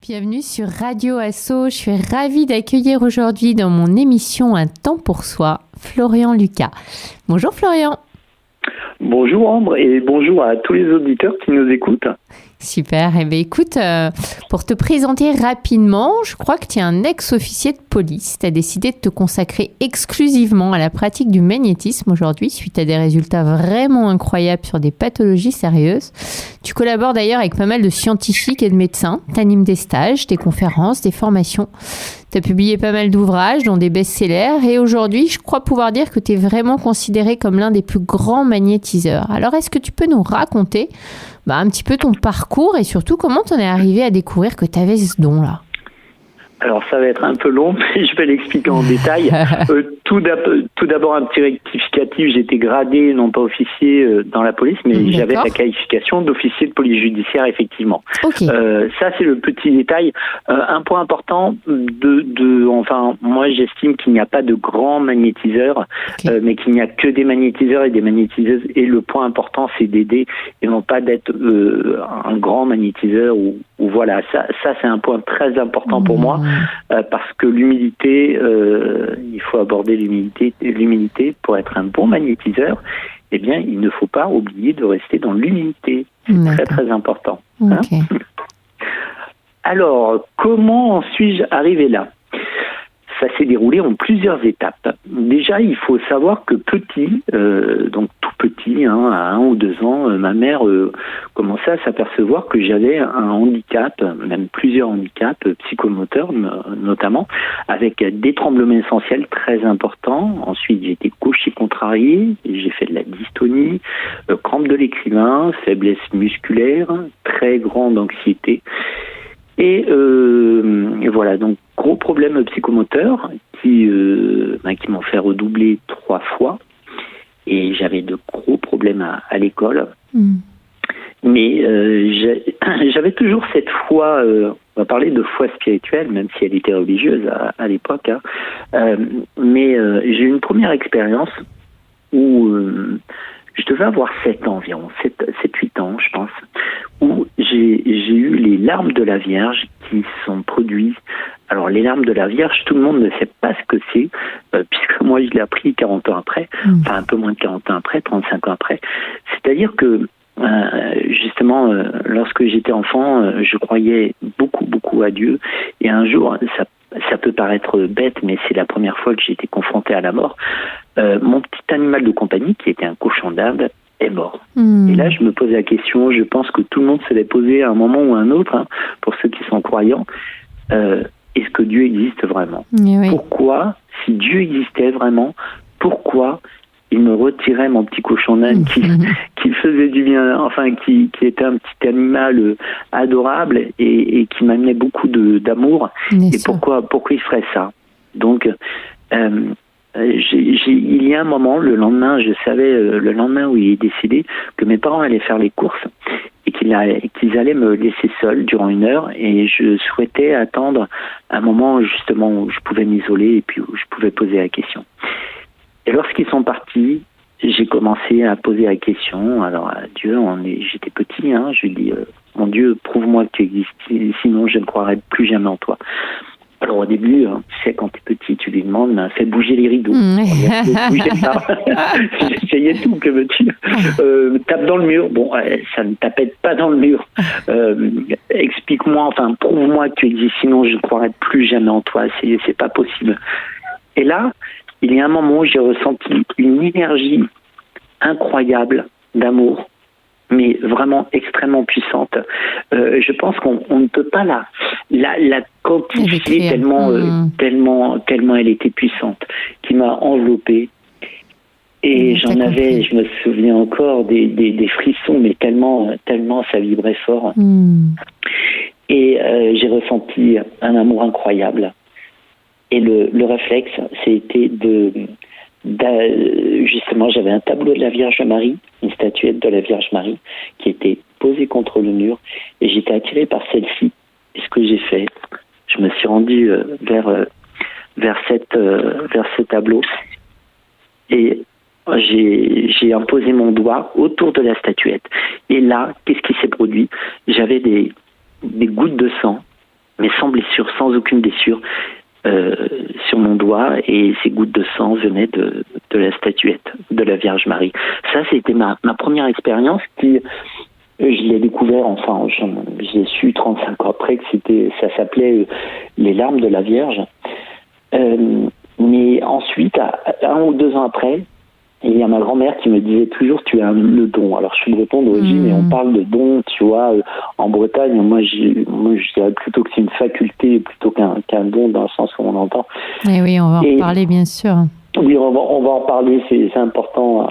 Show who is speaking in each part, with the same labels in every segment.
Speaker 1: Bienvenue sur Radio Asso. Je suis ravie d'accueillir aujourd'hui dans mon émission Un temps pour soi, Florian Lucas. Bonjour Florian.
Speaker 2: Bonjour Ambre et bonjour à tous les auditeurs qui nous écoutent.
Speaker 1: Super. Eh bien, écoute, pour te présenter rapidement, je crois que tu es un ex-officier de police. Tu as décidé de te consacrer exclusivement à la pratique du magnétisme aujourd'hui, suite à des résultats vraiment incroyables sur des pathologies sérieuses. Tu collabores d'ailleurs avec pas mal de scientifiques et de médecins. Tu animes des stages, des conférences, des formations. Tu as publié pas mal d'ouvrages, dont des best-sellers. Et aujourd'hui, je crois pouvoir dire que tu es vraiment considéré comme l'un des plus grands magnétiseurs. Alors, est-ce que tu peux nous raconter un petit peu ton parcours et surtout comment tu en es arrivé à découvrir que tu avais ce don-là?
Speaker 2: Alors ça va être un peu long, mais je vais l'expliquer en détail. Tout d'abord un petit rectificatif, j'étais gradé, non pas officier dans la police, mais j'avais la qualification d'officier de police judiciaire, effectivement.
Speaker 1: Okay.
Speaker 2: Ça c'est le petit détail. Un point important, enfin moi j'estime qu'il n'y a pas de grands magnétiseurs, okay, mais qu'il n'y a que des magnétiseurs et des magnétiseuses, et le point important c'est d'aider et non pas d'être un grand magnétiseur ou voilà, ça c'est un point très important pour moi, parce que l'humilité, il faut aborder l'humilité pour être un bon magnétiseur. Eh bien, il ne faut pas oublier de rester dans l'humilité. C'est très très important.
Speaker 1: Okay.
Speaker 2: Hein? Alors, comment suis-je arrivé là ? Ça s'est déroulé en plusieurs étapes. Déjà, il faut savoir que petit, donc tout petit, à 1 ou 2 ans, ma mère commençait à s'apercevoir que j'avais un handicap, même plusieurs handicaps psychomoteurs notamment, avec des tremblements essentiels très importants. Ensuite, j'ai été gaucher contrarié, j'ai fait de la dystonie, crampe de l'écrivain, faiblesse musculaire, très grande anxiété. Et voilà, donc gros problèmes psychomoteurs qui m'ont fait redoubler 3 fois. Et j'avais de gros problèmes à l'école. Mais j'avais toujours cette foi, on va parler de foi spirituelle, même si elle était religieuse à l'époque. Mais j'ai eu une première expérience où je devais avoir 7 ans environ, 7-8 ans je pense, où j'ai eu les larmes de la Vierge qui sont produites. Alors les larmes de la Vierge, tout le monde ne sait pas ce que c'est, puisque moi je l'ai appris 40 ans après, enfin un peu moins de 40 ans après, 35 ans après. C'est-à-dire que justement, lorsque j'étais enfant, je croyais beaucoup à Dieu, et un jour, ça peut paraître bête, mais c'est la première fois que j'ai été confronté à la mort. Mon petit animal de compagnie, qui était un cochon d'Inde, est mort. Et là, je me posais la question, je pense que tout le monde se l'est posé à un moment ou à un autre, pour ceux qui sont croyants, est-ce que Dieu existe vraiment ?
Speaker 1: Oui.
Speaker 2: Pourquoi, si Dieu existait vraiment, pourquoi il me retirait mon petit cochon d'Inde qui faisait du bien, enfin qui était un petit animal adorable et qui m'amenait beaucoup d'amour. Et pourquoi il ferait ça ? Donc il y a un moment, le lendemain, je savais le lendemain où il est décédé que mes parents allaient faire les courses et qu'ils allaient me laisser seul durant 1 heure, et je souhaitais attendre un moment justement où je pouvais m'isoler et puis où je pouvais poser la question. Et lorsqu'ils sont partis, j'ai commencé à poser la question. Alors à Dieu, j'étais petit, je lui dis mon Dieu, prouve-moi que tu existes, sinon je ne croirai plus jamais en toi. Alors au début, tu sais, quand tu es petit, tu lui demandes, fais bouger les rideaux. J'essayais tout, que veux-tu ? Tape dans le mur. Bon, ça ne tapait pas dans le mur. Explique-moi, enfin, prouve-moi que tu existes, sinon je ne croirai plus jamais en toi. C'est pas possible. Et là, il y a un moment où j'ai ressenti une énergie incroyable d'amour, mais vraiment extrêmement puissante. Je pense qu'on ne peut pas la quantifier tellement elle était puissante, qui m'a enveloppé. Et je me souviens encore des frissons, mais tellement ça vibrait fort. Et j'ai ressenti un amour incroyable. Et le réflexe, c'était justement, j'avais un tableau de la Vierge Marie, une statuette de la Vierge Marie, qui était posée contre le mur, et j'étais attiré par celle-ci. Et ce que j'ai fait, je me suis rendu vers ce tableau, et j'ai imposé mon doigt autour de la statuette. Et là, qu'est-ce qui s'est produit ? J'avais des gouttes de sang mais sans blessure, sans aucune blessure, sur mon doigt, et ces gouttes de sang venaient de la statuette de la Vierge Marie. Ça, c'était ma première expérience qui, je l'ai découvert, enfin, j'ai su 35 ans après que ça s'appelait les larmes de la Vierge. Mais ensuite, 1 ou 2 ans après, il y a ma grand-mère qui me disait toujours tu as le don. Alors je suis breton d'origine et on parle de don, tu vois, en Bretagne. Moi je dirais plutôt que c'est une faculté plutôt qu'un don dans le sens où on entend.
Speaker 1: Et oui, on va en parler bien sûr.
Speaker 2: Oui, on va en parler, c'est important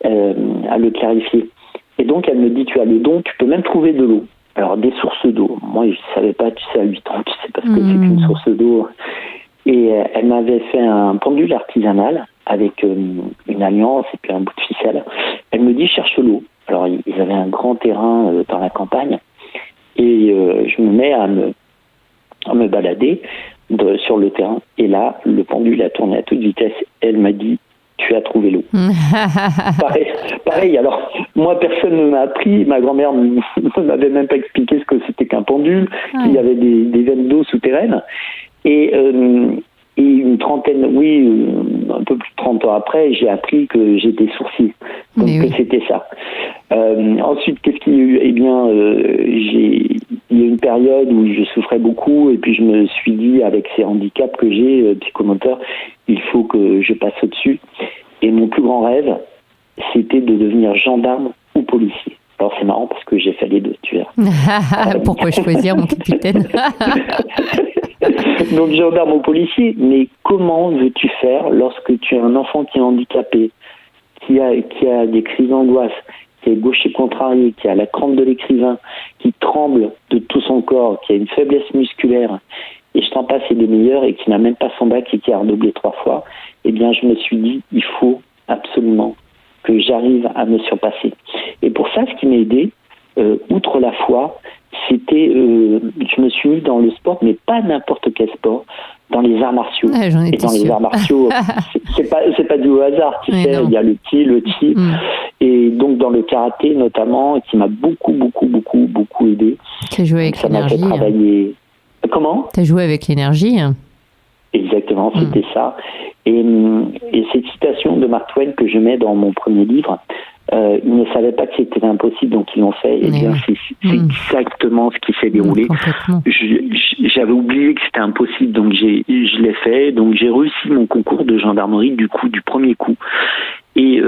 Speaker 2: à le clarifier. Et donc elle me dit tu as le don, tu peux même trouver de l'eau. Alors des sources d'eau. Moi je savais pas, tu sais, à 8 ans, tu sais pas ce que c'est qu'une source d'eau. Et elle m'avait fait un pendule artisanal avec une alliance et puis un bout de ficelle. Elle me dit cherche l'eau. Alors ils avaient un grand terrain dans la campagne et je me mets à me balader sur le terrain. Et là, le pendule a tourné à toute vitesse. Elle m'a dit tu as trouvé l'eau. Pareil. Alors moi personne ne m'a appris. Ma grand-mère ne m'avait même pas expliqué ce que c'était qu'un pendule, qu'il y avait des veines d'eau souterraines. Et une trentaine, un peu plus de 30 ans après, j'ai appris que j'étais sourcier. Donc que c'était ça. Ensuite, qu'est-ce qu'il y a eu ? Eh bien, il y a une période où je souffrais beaucoup et puis je me suis dit, avec ces handicaps que j'ai, psychomoteurs, il faut que je passe au-dessus. Et mon plus grand rêve, c'était de devenir gendarme ou policier. Alors c'est marrant parce que j'ai fait les deux, tu verras.
Speaker 1: Pourquoi choisir, mon capitaine?
Speaker 2: Donc gendarme ou policier, mais comment veux-tu faire lorsque tu as un enfant qui est handicapé, qui a des crises d'angoisse, qui est gaucher contrarié, qui a la crampe de l'écrivain, qui tremble de tout son corps, qui a une faiblesse musculaire, et je t'en passe et des meilleurs, et qui n'a même pas son bac et qui a redoublé 3 fois, eh bien je me suis dit, il faut absolument que j'arrive à me surpasser. Et pour ça, ce qui m'a aidé, outre la foi, c'était, je me suis mis dans le sport, mais pas n'importe quel sport, dans les arts martiaux.
Speaker 1: Ouais,
Speaker 2: et dans les arts martiaux, c'est pas du hasard, tu sais, il y a le ki, et donc dans le karaté notamment, qui m'a beaucoup aidé.
Speaker 1: Tu as joué avec l'énergie.
Speaker 2: Ça m'a fait travailler. Comment ?
Speaker 1: Tu as joué avec l'énergie.
Speaker 2: Exactement, c'était ça. Et cette citation de Mark Twain que je mets dans mon premier livre, ils ne savaient pas que c'était impossible, donc ils l'ont fait. Et bien, c'est exactement ce qui s'est déroulé. J'avais oublié que c'était impossible, donc je l'ai fait. Donc j'ai réussi mon concours de gendarmerie du premier coup. Et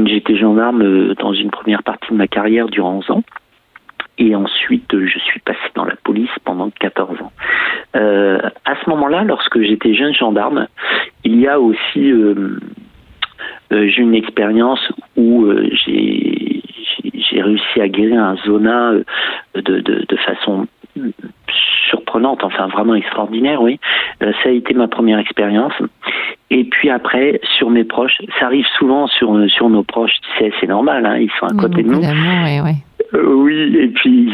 Speaker 2: j'étais gendarme dans une première partie de ma carrière durant 11 ans. Et ensuite, je suis passé dans la police pendant 14 ans. À ce moment-là, lorsque j'étais jeune gendarme, il y a aussi j'ai une expérience où j'ai réussi à guérir un zona de façon surprenante, enfin vraiment extraordinaire, oui. Ça a été ma première expérience. Et puis après, sur mes proches, ça arrive souvent sur nos proches, tu sais, c'est normal, hein, ils sont à côté de nous. Oui, et puis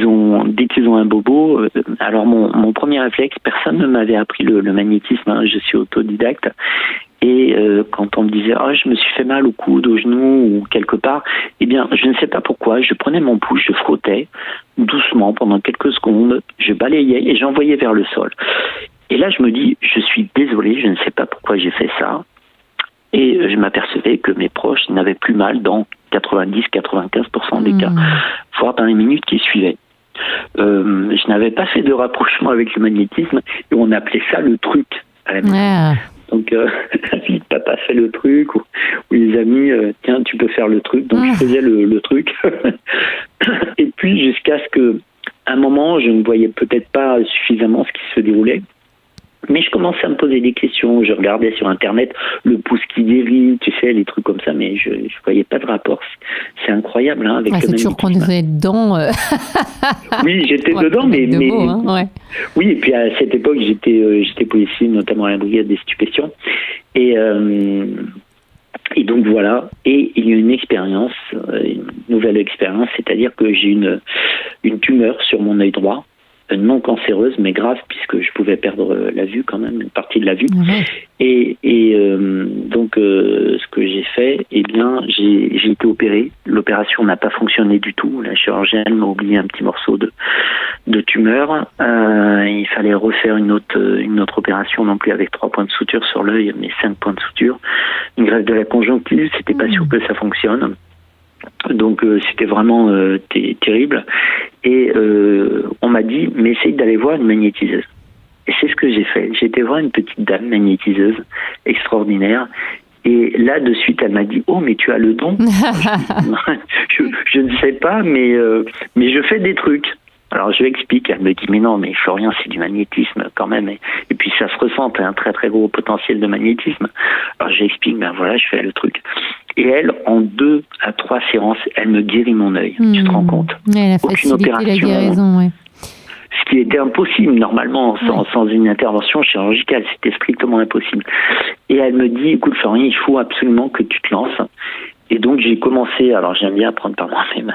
Speaker 2: dès qu'ils ont un bobo, alors mon premier réflexe, personne ne m'avait appris le magnétisme, hein, je suis autodidacte. Et quand on me disait je me suis fait mal au coude, au genou ou quelque part, eh bien je ne sais pas pourquoi, je prenais mon pouce, je frottais doucement pendant quelques secondes, je balayais et j'envoyais vers le sol. Et là je me dis, je suis désolé, je ne sais pas pourquoi j'ai fait ça. Et je m'apercevais que mes proches n'avaient plus mal dans 90-95% des cas, voire dans les minutes qui suivaient. Je n'avais pas fait de rapprochement avec le magnétisme et on appelait ça le truc à la maison. Donc, la fille de papa fait le truc, ou les amis, tiens, tu peux faire le truc. Donc, je faisais le truc. Et puis, jusqu'à ce que, à un moment, je ne voyais peut-être pas suffisamment ce qui se déroulait. Mais je commençais à me poser des questions. Je regardais sur Internet le pouce qui guérit, tu sais, les trucs comme ça, mais je voyais pas de rapport. C'est incroyable, hein, avec le
Speaker 1: c'est toujours qu'on est dedans.
Speaker 2: Oui, j'étais dedans, mais oui. Et puis à cette époque, j'étais policier, notamment à la brigade des stupéfiants. Et donc voilà. Et il y a une nouvelle expérience, c'est-à-dire que j'ai une tumeur sur mon œil droit. non cancéreuse, mais grave, puisque je pouvais perdre la vue quand même, une partie de la vue. Donc, ce que j'ai fait, eh bien, j'ai été opéré. L'opération n'a pas fonctionné du tout. La chirurgienne m'a oublié un petit morceau de tumeur. Il fallait refaire une autre opération, non plus avec 3 points de suture sur l'œil, mais 5 points de suture. Une greffe de la conjonctive, c'était pas sûr que ça fonctionne. Donc c'était vraiment terrible. Et on m'a dit, mais essaye d'aller voir une magnétiseuse. Et c'est ce que j'ai fait. J'ai été voir une petite dame magnétiseuse extraordinaire. Et là, de suite, elle m'a dit, oh, mais tu as le don. je ne sais pas, mais je fais des trucs. Alors je lui explique, elle me dit, mais non, mais Florian, c'est du magnétisme quand même. Et puis ça se ressent, t'as un très très gros potentiel de magnétisme. Alors je lui explique, ben voilà, je fais le truc. Et elle, en 2 à 3 séances, elle me guérit mon œil. Tu te rends compte?
Speaker 1: Elle a facilité la guérison, oui.
Speaker 2: Ce qui était impossible normalement sans une intervention chirurgicale, c'était strictement impossible. Et elle me dit, écoute Florian, il faut absolument que tu te lances. Et donc j'ai commencé, alors j'aime bien apprendre par moi-même,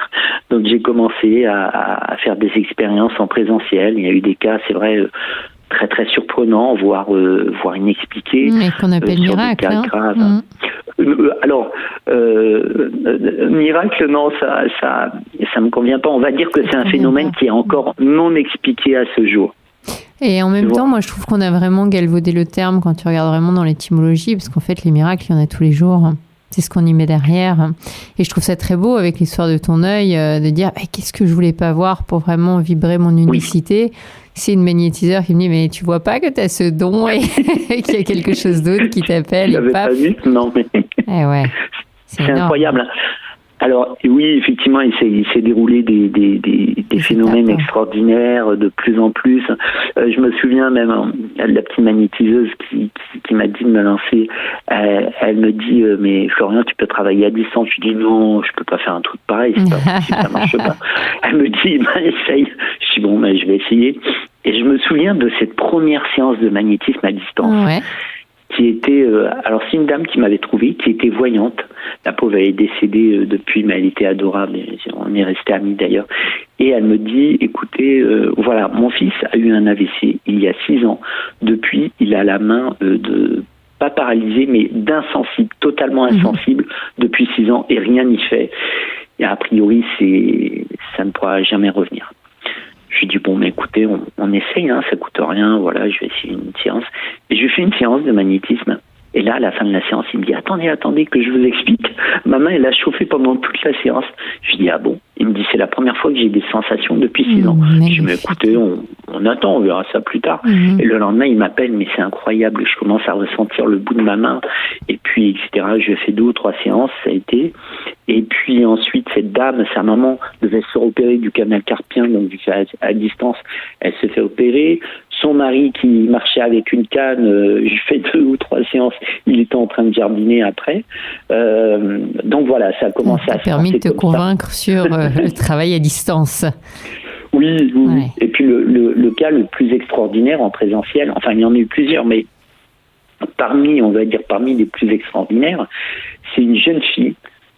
Speaker 2: donc j'ai commencé à faire des expériences en présentiel. Il y a eu des cas, c'est vrai, très très surprenants, voire inexpliqués.
Speaker 1: Mais qu'on appelle miracle.
Speaker 2: Alors, miracle, non, ça me convient pas. On va dire que c'est un phénomène qui est encore non expliqué à ce jour.
Speaker 1: Et en même temps, moi, je trouve qu'on a vraiment galvaudé le terme quand tu regardes vraiment dans l'étymologie, parce qu'en fait, les miracles, il y en a tous les jours. C'est ce qu'on y met derrière. Et je trouve ça très beau avec l'histoire de ton œil, de dire qu'est-ce que je voulais pas voir pour vraiment vibrer mon unicité. C'est une magnétiseur qui me dit, mais tu vois pas que tu as ce don et qu'il y a quelque chose d'autre qui t'appelle.
Speaker 2: Je l'avais pas vu, non, mais
Speaker 1: c'est
Speaker 2: incroyable. Alors oui, effectivement, il s'est déroulé des phénomènes extraordinaires de plus en plus. Je me souviens même de la petite magnétiseuse qui m'a dit de me lancer. Elle me dit, mais Florian, tu peux travailler à distance. Je dis non, je peux pas faire un truc pareil, c'est pas possible, ça marche pas. Elle me dit, essaye. Je dis bon, je vais essayer. Et je me souviens de cette première séance de magnétisme à distance. Qui était, alors c'est une dame qui m'avait trouvé, qui était voyante. La pauvre, elle est décédée depuis, mais elle était adorable. On est restés amis d'ailleurs. Et elle me dit, écoutez, voilà, mon fils a eu un AVC il y a 6 ans. Depuis, il a la main pas paralysée, mais d'insensible, totalement insensible depuis 6 ans, et rien n'y fait. Et a priori, ça ne pourra jamais revenir. Je lui dis, bon, mais écoutez, on essaye, ça coûte rien, voilà, je vais essayer une séance. Et je lui fais une séance de magnétisme. Et là, à la fin de la séance, il me dit, attendez, que je vous explique. Ma main, elle a chauffé pendant toute la séance. Je lui dis, ah bon? Il me dit, c'est la première fois que j'ai des sensations depuis 6 ans. Je dis, mais écoutez, on attend, on verra ça plus tard. Et le lendemain, il m'appelle, mais c'est incroyable, je commence à ressentir le bout de ma main. Et puis, etc. Je fais 2 ou 3 séances, ça a été. Et puis ensuite, cette dame, sa maman, devait se repérer du canal carpien, donc à distance, elle se fait opérer. Son mari, qui marchait avec une canne, je fais 2 ou 3 séances, il était en train de jardiner après. Donc voilà, ça a commencé à se passer. Ça a permis de te
Speaker 1: convaincre sur le travail à distance.
Speaker 2: Oui. Ouais. Et puis le cas le plus extraordinaire en présentiel, enfin il y en a eu plusieurs, mais parmi les plus extraordinaires, c'est une jeune fille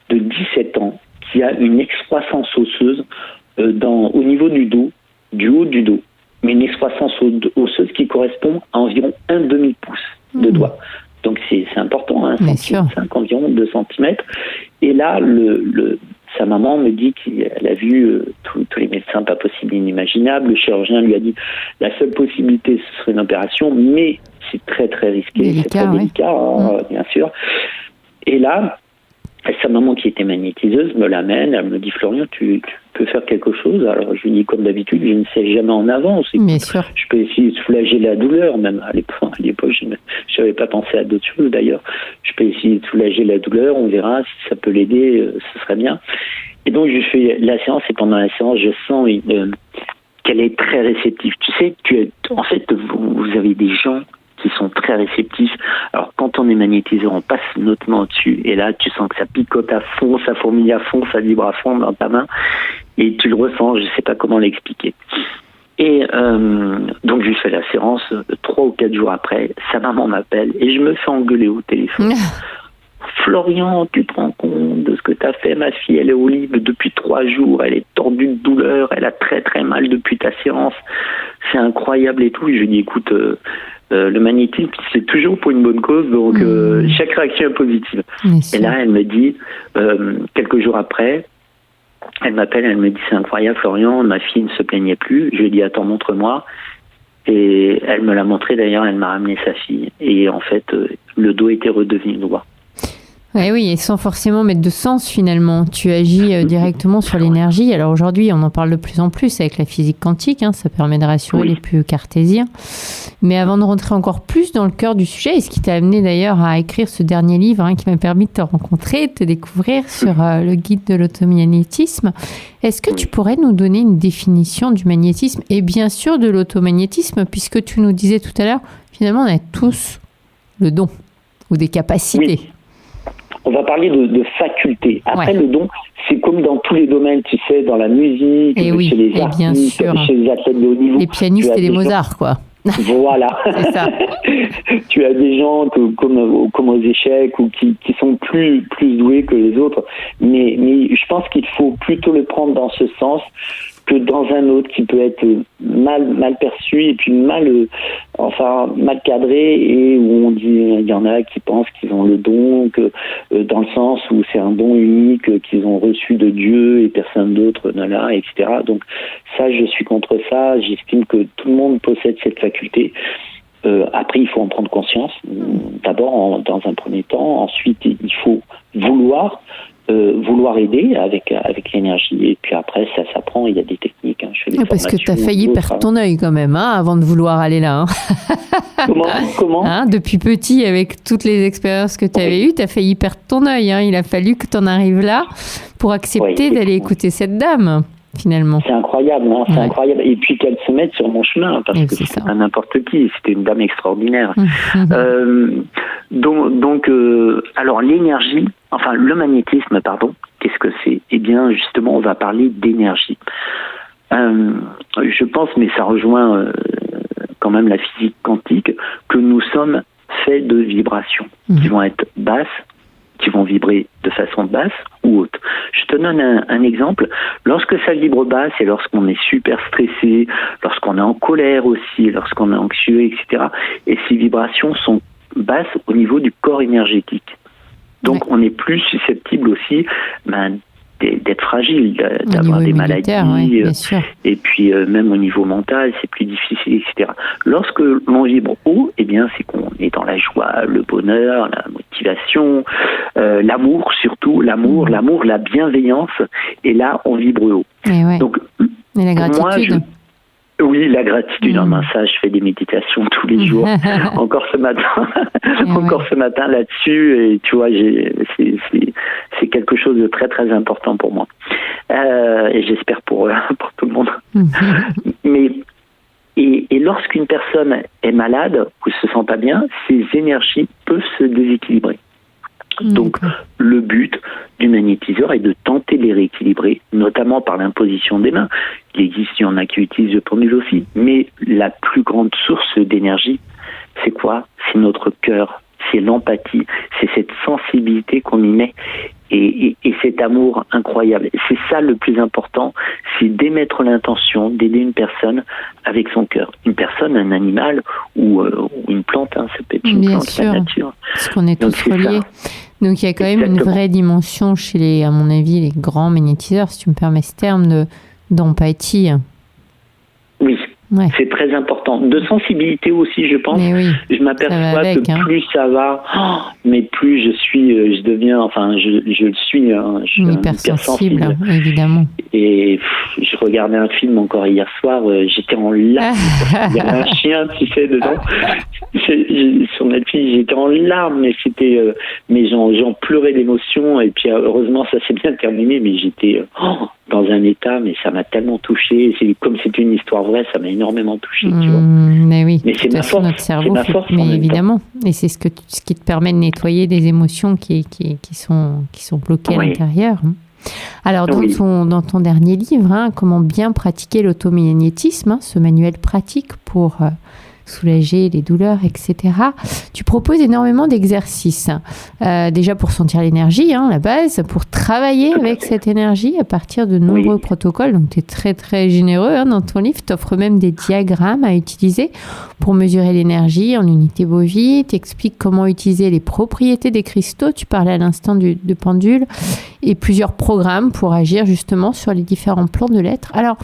Speaker 2: de 17 ans qui a une excroissance osseuse au niveau du dos, du haut du dos, mais une excroissance osseuse qui correspond à environ un demi-pouce de doigt. Donc c'est important, 5 environ 2 cm. Et là, sa maman me dit qu'elle a vu tous les médecins pas possible, inimaginable. Le chirurgien lui a dit la seule possibilité ce serait une opération, mais c'est très très risqué, c'est très délicat, bien sûr. Et là, sa maman qui était magnétiseuse me l'amène, elle me dit Florian, tu peux faire quelque chose. Alors je lui dis comme d'habitude, je ne sais jamais en avance. Je peux essayer de soulager la douleur, même à l'époque je n'avais pas pensé à d'autres choses d'ailleurs. Je peux essayer de soulager la douleur, on verra si ça peut l'aider, ce serait bien. Et donc je fais la séance et pendant la séance je sens qu'elle est très réceptive. Tu sais, en fait vous avez des gens qui sont très réceptifs. Alors quand on est magnétiseur, on passe notre main au-dessus et là tu sens que ça picote à fond, ça fourmille à fond, ça vibre à fond dans ta main et tu le ressens, je ne sais pas comment l'expliquer. Et donc je lui fais la séance, 3 ou 4 jours après, sa maman m'appelle et je me fais engueuler au téléphone. Florian, tu te rends compte de ce que tu as fait, ma fille, elle est au lit depuis 3 jours, elle est tordue de douleur, elle a très très mal depuis ta séance, c'est incroyable et tout. Je lui dis, écoute, le magnétisme, c'est toujours pour une bonne cause, donc chaque réaction est positive. Et là, elle me dit, quelques jours après, elle m'appelle, elle me dit, c'est incroyable Florian, ma fille ne se plaignait plus. Je lui ai dit, attends, montre-moi. Et elle me l'a montré d'ailleurs, elle m'a ramené sa fille. Et en fait, le dos était redevenu droit.
Speaker 1: Oui, et sans forcément mettre de sens finalement. Tu agis directement sur l'énergie. Alors aujourd'hui, on en parle de plus en plus avec la physique quantique. Ça permet de rassurer les plus cartésiens. Mais avant de rentrer encore plus dans le cœur du sujet, et ce qui t'a amené d'ailleurs à écrire ce dernier livre qui m'a permis de te rencontrer, de te découvrir sur le guide de l'automagnétisme, est-ce que tu pourrais nous donner une définition du magnétisme et bien sûr de l'automagnétisme, puisque tu nous disais tout à l'heure, finalement on a tous le don ou des capacités.
Speaker 2: Oui. On va parler de facultés. Après, le don, c'est comme dans tous les domaines, tu sais, dans la musique, chez les artistes, chez les athlètes de haut niveau.
Speaker 1: Les pianistes et les Mozart, quoi.
Speaker 2: Voilà.
Speaker 1: C'est ça.
Speaker 2: Tu as des gens comme aux échecs ou qui sont plus doués que les autres. Mais je pense qu'il faut plutôt le prendre dans ce sens que dans un autre qui peut être mal perçu et puis mal cadré, et où on dit, il y en a qui pensent qu'ils ont le don, que dans le sens où c'est un don unique qu'ils ont reçu de Dieu et personne d'autre ne l'a, etc. Donc ça, je suis contre ça. J'estime que tout le monde possède cette faculté. Après, il faut en prendre conscience. D'abord, dans un premier temps. Ensuite, il faut vouloir aider avec l'énergie, et puis après ça s'apprend, il y a des techniques. Je fais des
Speaker 1: parce que tu as failli perdre ton œil quand même avant de vouloir aller là.
Speaker 2: Comment
Speaker 1: depuis petit, avec toutes les expériences que tu avais eues, tu as failli perdre ton œil. Il a fallu que tu en arrives là pour accepter d'aller écouter cette dame. Finalement.
Speaker 2: C'est incroyable, c'est incroyable. Et puis qu'elle se mette sur mon chemin, parce que c'est pas n'importe qui, c'était une dame extraordinaire. Alors l'énergie, le magnétisme, qu'est-ce que c'est ? Eh bien, justement, on va parler d'énergie. Je pense, mais ça rejoint quand même la physique quantique, que nous sommes faits de vibrations qui vont être basses, qui vont vibrer de façon basse ou haute. Je te donne un exemple. Lorsque ça vibre basse, et lorsqu'on est super stressé, lorsqu'on est en colère aussi, lorsqu'on est anxieux, etc., et ces vibrations sont basses au niveau du corps énergétique. Donc on est plus susceptible aussi d'être fragile, d'avoir des maladies, et puis même au niveau mental, c'est plus difficile, etc. Lorsque l'on vibre haut, eh bien, c'est qu'on est dans la joie, le bonheur, la motivation, l'amour surtout, l'amour, la bienveillance, et là, on vibre haut. Donc,
Speaker 1: et la gratitude.
Speaker 2: Oui, la gratitude. Ça, je fais des méditations tous les jours. Encore ce matin là-dessus, et tu vois, c'est quelque chose de très très important pour moi. Et j'espère pour tout le monde. Et lorsqu'une personne est malade ou se sent pas bien, ses énergies peuvent se déséquilibrer. Donc, le but du magnétiseur est de tenter de les rééquilibrer, notamment par l'imposition des mains. Il existe, il y en a qui utilisent le pendule aussi. Mais la plus grande source d'énergie, c'est quoi ? C'est notre cœur, c'est l'empathie, c'est cette sensibilité qu'on y met et cet amour incroyable. C'est ça le plus important, c'est d'émettre l'intention d'aider une personne avec son cœur. Une personne, un animal ou une plante, ça peut être une plante, la nature.
Speaker 1: Parce qu'on est tous reliés. Donc il y a quand même une vraie dimension chez à mon avis, les grands magnétiseurs, si tu me permets ce terme, d'empathie.
Speaker 2: Oui. C'est très important. De sensibilité aussi, je pense. Je m'aperçois que plus ça va, mais plus je deviens, je le suis. Je suis
Speaker 1: hypersensible, évidemment.
Speaker 2: Et je regardais un film encore hier soir, j'étais en larmes. Il y avait un chien, tu sais, dedans. Sur Netflix, j'étais en larmes, mais mais j'en pleurais d'émotion. Et puis heureusement, ça s'est bien terminé, mais j'étais dans un état, mais ça m'a tellement touché. Comme c'était une histoire vraie, ça m'a énormément touché, tu vois.
Speaker 1: Mais oui,
Speaker 2: mais c'est ma force,
Speaker 1: notre cerveau, mais évidemment. Et c'est ce qui te permet de nettoyer des émotions qui sont bloquées à l'intérieur. Alors, dans ton dernier livre, Comment bien pratiquer l'automagnétisme, ce manuel pratique pour soulager les douleurs, etc. Tu proposes énormément d'exercices. Déjà pour sentir l'énergie, la base, pour travailler avec cette énergie à partir de nombreux protocoles. Donc, tu es très, très généreux dans ton livre. Tu offres même des diagrammes à utiliser pour mesurer l'énergie en unité Bovis. Tu expliques comment utiliser les propriétés des cristaux. Tu parlais à l'instant de pendule et plusieurs programmes pour agir justement sur les différents plans de l'être. Alors,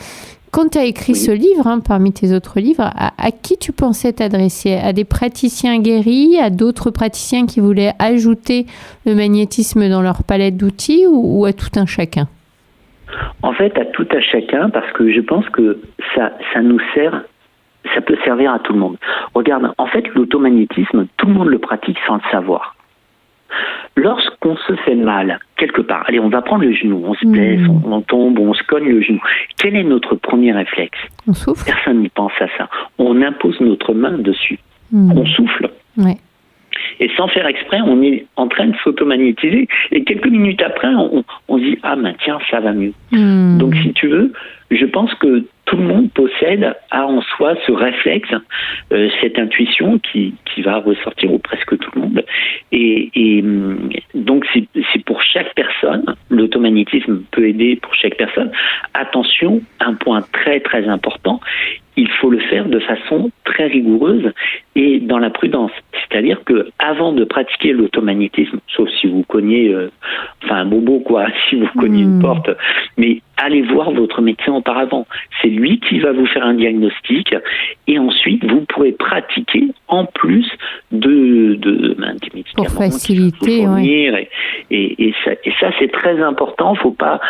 Speaker 1: quand tu as écrit ce livre, parmi tes autres livres, à qui tu pensais t'adresser? À des praticiens guéris, à d'autres praticiens qui voulaient ajouter le magnétisme dans leur palette d'outils ou à tout un chacun?
Speaker 2: En fait, à tout un chacun, parce que je pense que ça nous sert, ça peut servir à tout le monde. Regarde, en fait, l'automagnétisme, tout le monde le pratique sans le savoir. Lorsqu'on se fait mal, quelque part, allez, on va prendre le genou, on se blesse, on tombe, on se cogne le genou. Quel est notre premier réflexe?
Speaker 1: On souffle.
Speaker 2: Personne n'y pense à ça. On impose notre main dessus. On souffle.
Speaker 1: Ouais.
Speaker 2: Et sans faire exprès, on est en train de s'automagnétiser. Et quelques minutes après, on se dit « Ah, ben tiens, ça va mieux ». Donc, si tu veux, je pense que tout le monde possède en soi ce réflexe, cette intuition qui va ressortir ou presque tout le monde. Et donc, c'est pour chaque personne, l'automagnétisme peut aider pour chaque personne. Attention, un point très très important, il faut le faire de façon très rigoureuse et dans la prudence. C'est-à-dire que avant de pratiquer l'automagnétisme, sauf si vous cognez, un bobo quoi, si vous cognez une porte, mais allez voir votre médecin auparavant. C'est lui qui va vous faire un diagnostic et ensuite vous pourrez pratiquer en plus des médicaments
Speaker 1: pour faciliter,
Speaker 2: et ça c'est très important. Faut pas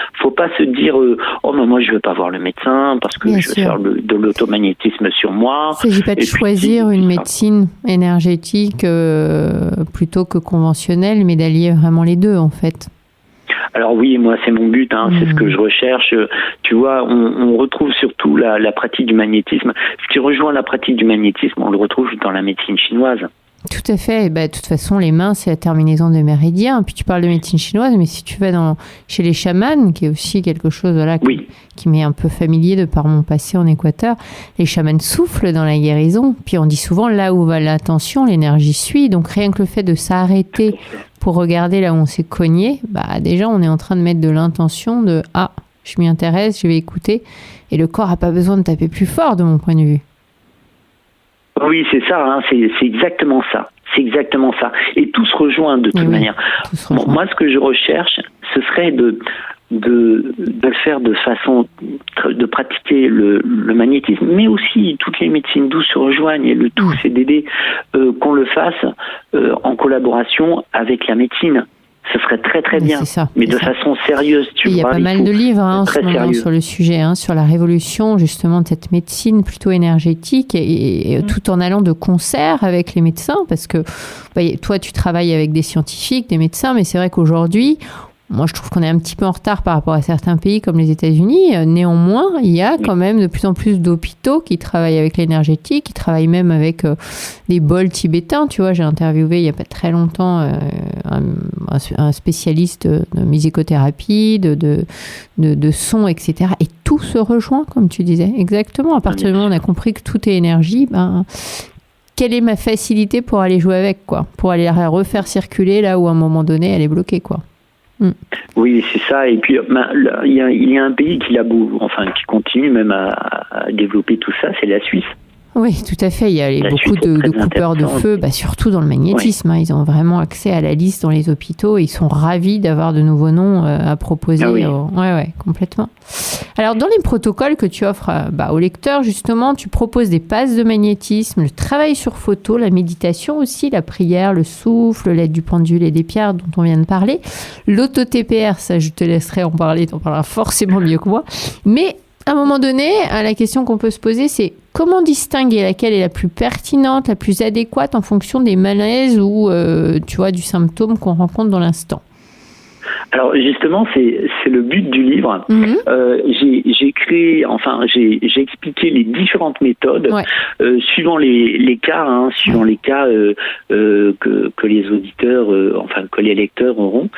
Speaker 2: se dire oh mais moi je veux pas voir le médecin parce que je veux faire de l'automagnétisme sur moi.
Speaker 1: Il ne s'agit pas de choisir une médecine énergétique plutôt que conventionnelle, mais d'allier vraiment les deux en fait.
Speaker 2: Alors oui, moi c'est mon but, c'est ce que je recherche. Tu vois, on retrouve surtout la pratique du magnétisme. Ce qui rejoint la pratique du magnétisme, on le retrouve dans la médecine chinoise.
Speaker 1: Tout à fait. De toute façon, les mains, c'est la terminaison des méridiens. Puis tu parles de médecine chinoise, mais si tu vas chez les chamans, qui est aussi quelque chose qui m'est un peu familier de par mon passé en Équateur, les chamans soufflent dans la guérison. Puis on dit souvent, là où va l'attention, l'énergie suit. Donc rien que le fait de s'arrêter pour regarder là où on s'est cogné, déjà on est en train de mettre de l'intention de « Ah, je m'y intéresse, je vais écouter ». Et le corps n'a pas besoin de taper plus fort de mon point de vue.
Speaker 2: Oui, c'est ça, c'est exactement ça. C'est exactement ça. Et tout se rejoint de toute manière. Moi, ce que je recherche, ce serait de faire de façon de pratiquer le magnétisme, mais aussi toutes les médecines douces se rejoignent et le tout c'est d'aider qu'on le fasse en collaboration avec la médecine. Ce serait très très bien, mais de façon sérieuse.
Speaker 1: Il y a pas mal de livres en ce moment sur le sujet, sur la révolution justement de cette médecine plutôt énergétique et tout en allant de concert avec les médecins, parce que toi tu travailles avec des scientifiques, des médecins, mais c'est vrai qu'aujourd'hui, moi, je trouve qu'on est un petit peu en retard par rapport à certains pays comme les États-Unis. Néanmoins, il y a quand même de plus en plus d'hôpitaux qui travaillent avec l'énergétique, qui travaillent même avec des bols tibétains. Tu vois, j'ai interviewé il n'y a pas très longtemps un spécialiste de musicothérapie, de son, etc. Et tout se rejoint, comme tu disais. Exactement. À partir du moment où on a compris que tout est énergie, quelle est ma facilité pour aller jouer avec, quoi, pour aller la refaire circuler là où à un moment donné elle est bloquée, quoi.
Speaker 2: Oui, c'est ça. Et puis, il y a un pays qui continue même à développer tout ça, c'est la Suisse.
Speaker 1: Oui, tout à fait. Il y a beaucoup de coupeurs de feu, surtout dans le magnétisme. Ils ont vraiment accès à la liste dans les hôpitaux. Ils sont ravis d'avoir de nouveaux noms à proposer. Oui, complètement. Alors, dans les protocoles que tu offres aux lecteurs, justement, tu proposes des passes de magnétisme, le travail sur photo, la méditation aussi, la prière, le souffle, l'aide du pendule et des pierres dont on vient de parler. L'auto-TPR, ça, je te laisserai en parler. Tu en parleras forcément mieux que moi. Mais à un moment donné, la question qu'on peut se poser, c'est comment distinguer laquelle est la plus pertinente, la plus adéquate en fonction des malaises ou du symptôme qu'on rencontre dans l'instant?
Speaker 2: Alors justement, c'est le but du livre. J'ai expliqué les différentes méthodes suivant les cas, suivant les cas que les auditeurs, que les lecteurs auront.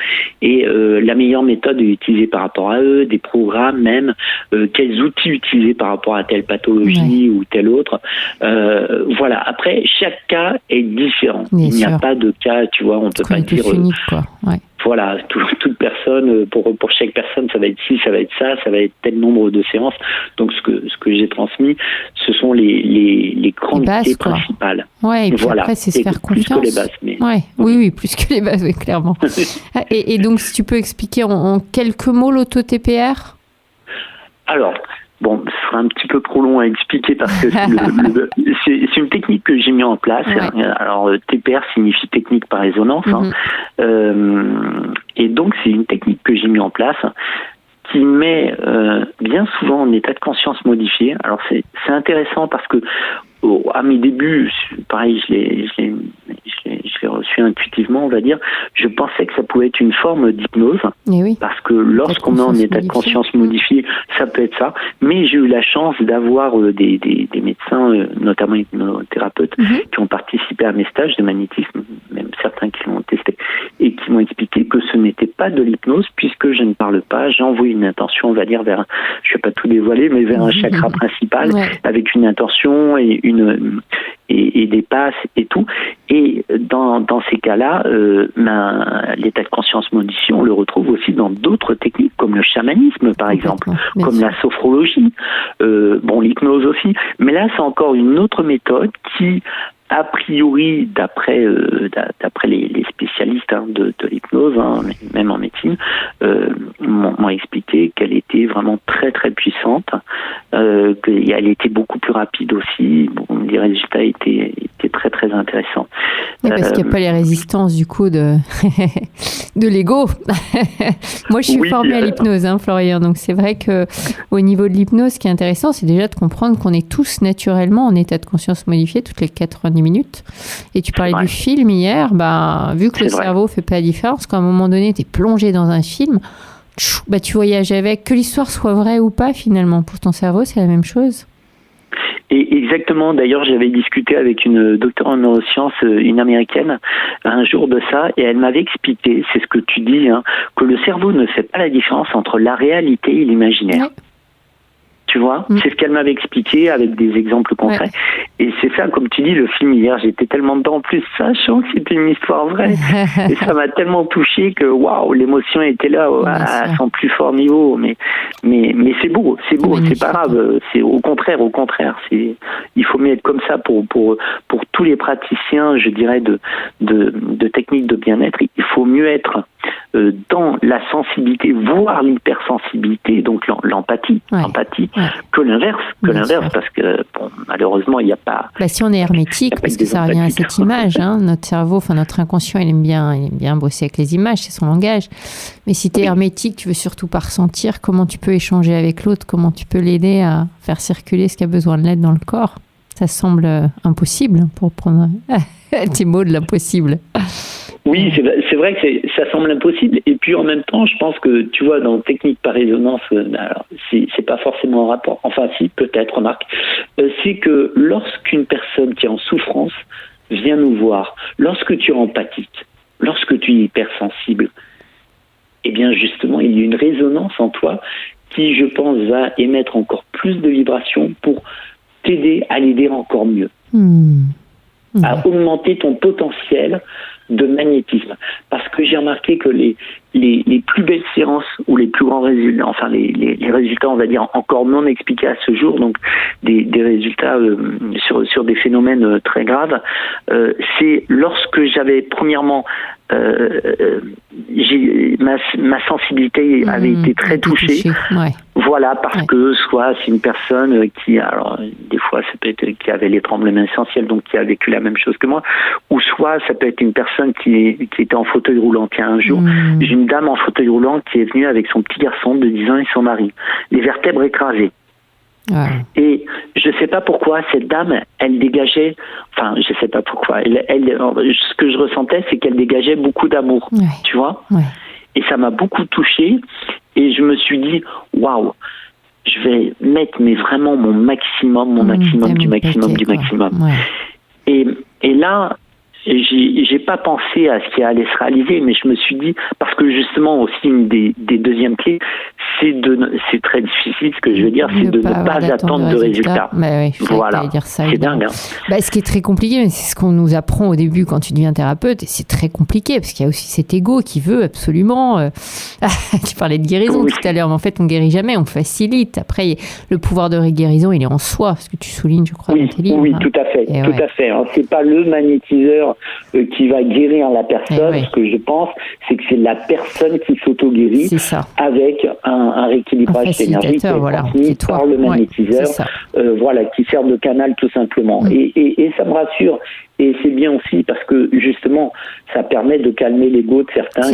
Speaker 2: Et la meilleure méthode utilisée par rapport à eux, des programmes même, quels outils utiliser par rapport à telle pathologie ou telle autre. Voilà. Après, chaque cas est différent. Il n'y a pas de cas, tu vois, on peut pas dire.
Speaker 1: Unique, quoi.
Speaker 2: Voilà, toute personne, pour chaque personne, ça va être ci, ça va être ça, ça va être tel nombre de séances. Donc ce que j'ai transmis, ce sont les grandes idées principales.
Speaker 1: Ouais, et puis après, c'est se faire confiance.
Speaker 2: Plus que les bases, mais...
Speaker 1: Oui, plus que les bases, oui, clairement. et donc, si tu peux expliquer en quelques mots l'auto-TPR ?
Speaker 2: Alors, bon, ce sera un petit peu trop long à expliquer parce que c'est une technique que j'ai mis en place. Alors, TPR signifie technique par résonance. Et donc, c'est une technique que j'ai mis en place qui met bien souvent en état de conscience modifié. Alors, c'est intéressant parce que à mes débuts, pareil, je l'ai reçu intuitivement, on va dire. Je pensais que ça pouvait être une forme d'hypnose, parce que lorsqu'on est en état de conscience modifié, ça peut être ça. Mais j'ai eu la chance d'avoir des médecins, notamment hypnothérapeutes, qui ont participé à mes stages de magnétisme, même certains qui l'ont testé, et qui m'ont expliqué que ce n'était pas de l'hypnose, puisque je ne parle pas. J'envoie une intention, on va dire, vers, je ne vais pas tout dévoiler, mais vers un chakra principal, avec une intention et des passes et tout. Et dans ces cas-là, l'état de conscience modifié, on le retrouve aussi dans d'autres techniques, comme le chamanisme, par exemple, comme la sophrologie, l'hypnose aussi. Mais là, c'est encore une autre méthode qui, a priori, d'après les spécialistes de l'hypnose, même en médecine, m'ont expliqué qu'elle était vraiment très très puissante, qu'elle était beaucoup plus rapide aussi. Les résultats étaient très très intéressants.
Speaker 1: Parce qu'il n'y a pas les résistances du coup de l'ego. Moi, je suis formée à l'hypnose, Florian. Donc c'est vrai que au niveau de l'hypnose, ce qui est intéressant, c'est déjà de comprendre qu'on est tous naturellement en état de conscience modifié toutes les 90 minutes. Et tu parlais du film hier, vu que le cerveau fait pas la différence, qu'à un moment donné, tu es plongé dans un film, tu voyages avec, que l'histoire soit vraie ou pas finalement. Pour ton cerveau, c'est la même chose.
Speaker 2: Et exactement, d'ailleurs, j'avais discuté avec une docteure en neurosciences, une américaine, un jour de ça, et elle m'avait expliqué, c'est ce que tu dis, que le cerveau ne fait pas la différence entre la réalité et l'imaginaire. Tu vois, c'est ce qu'elle m'avait expliqué avec des exemples concrets. Et c'est ça, comme tu dis, le film hier, j'étais tellement dedans, en plus, sachant que c'était une histoire vraie. Et ça m'a tellement touché que, waouh, l'émotion était là à son plus fort niveau. Mais c'est beau, c'est pas grave. C'est au contraire. Il faut mieux être comme ça pour tous les praticiens, je dirais, de techniques de bien-être. Il faut mieux être dans la sensibilité, voire l'hypersensibilité, donc l'empathie, que l'inverse, parce que malheureusement il n'y a pas.
Speaker 1: Si on est hermétique, parce que ça revient à cette image, notre cerveau, notre inconscient, il aime bien bosser avec les images, c'est son langage. Mais si tu es hermétique, tu veux surtout pas ressentir. Comment tu peux échanger avec l'autre? Comment tu peux l'aider à faire circuler ce qui a besoin de l'aide dans le corps? Ça semble impossible, pour prendre tes mots de l'impossible.
Speaker 2: Oui, c'est vrai que ça semble impossible. Et puis en même temps, je pense que, tu vois, dans technique par résonance, alors, c'est pas forcément en rapport. Enfin, si, peut-être, remarque. C'est que lorsqu'une personne qui est en souffrance vient nous voir, lorsque tu es empathique, lorsque tu es hypersensible, eh bien, justement, il y a une résonance en toi qui, je pense, va émettre encore plus de vibrations pour t'aider à l'aider encore mieux. À augmenter ton potentiel de magnétisme. Parce que j'ai remarqué que les plus belles séances ou les plus grands résultats, enfin les résultats, on va dire, encore non expliqués à ce jour, donc des résultats sur des phénomènes très graves, c'est lorsque j'avais premièrement ma sensibilité avait été très touchée. Voilà, parce que soit c'est une personne qui, alors des fois ça peut être qui avait les tremblements essentiels, donc qui a vécu la même chose que moi, ou soit ça peut être une personne qui était en fauteuil roulant. Un jour, j'ai une dame en fauteuil roulant qui est venue avec son petit garçon de 10 ans et son mari, les vertèbres écrasées. Et je sais pas pourquoi cette dame, elle dégageait, enfin je sais pas pourquoi, ce que je ressentais, c'est qu'elle dégageait beaucoup d'amour, tu vois. Et ça m'a beaucoup touché. Et je me suis dit, waouh, je vais mettre vraiment mon maximum du maximum. Ouais. Et là, j'ai pas pensé à ce qui allait se réaliser, mais je me suis dit, parce que justement aussi une des deuxièmes clés, c'est très difficile, ce que je veux dire, c'est de ne pas attendre de résultats.
Speaker 1: Oui, voilà, dire ça,
Speaker 2: c'est dingue. Hein.
Speaker 1: Ce qui est très compliqué, c'est ce qu'on nous apprend au début quand tu deviens thérapeute, et c'est très compliqué, parce qu'il y a aussi cet ego qui veut absolument... tu parlais de guérison tout à l'heure, mais en fait, on guérit jamais, on facilite. Après, le pouvoir de guérison, il est en soi, ce que tu soulignes, je crois, dans tes livres.
Speaker 2: Oui, tout à fait. Tout à fait. Hein. C'est pas le magnétiseur qui va guérir la personne. Ce que je pense, c'est que c'est la personne qui s'auto-guérit avec un rééquilibrage énergétique transmis par le magnétiseur, qui sert de canal tout simplement. Et ça me rassure. Et c'est bien aussi parce que justement, ça permet de calmer l'ego de certains.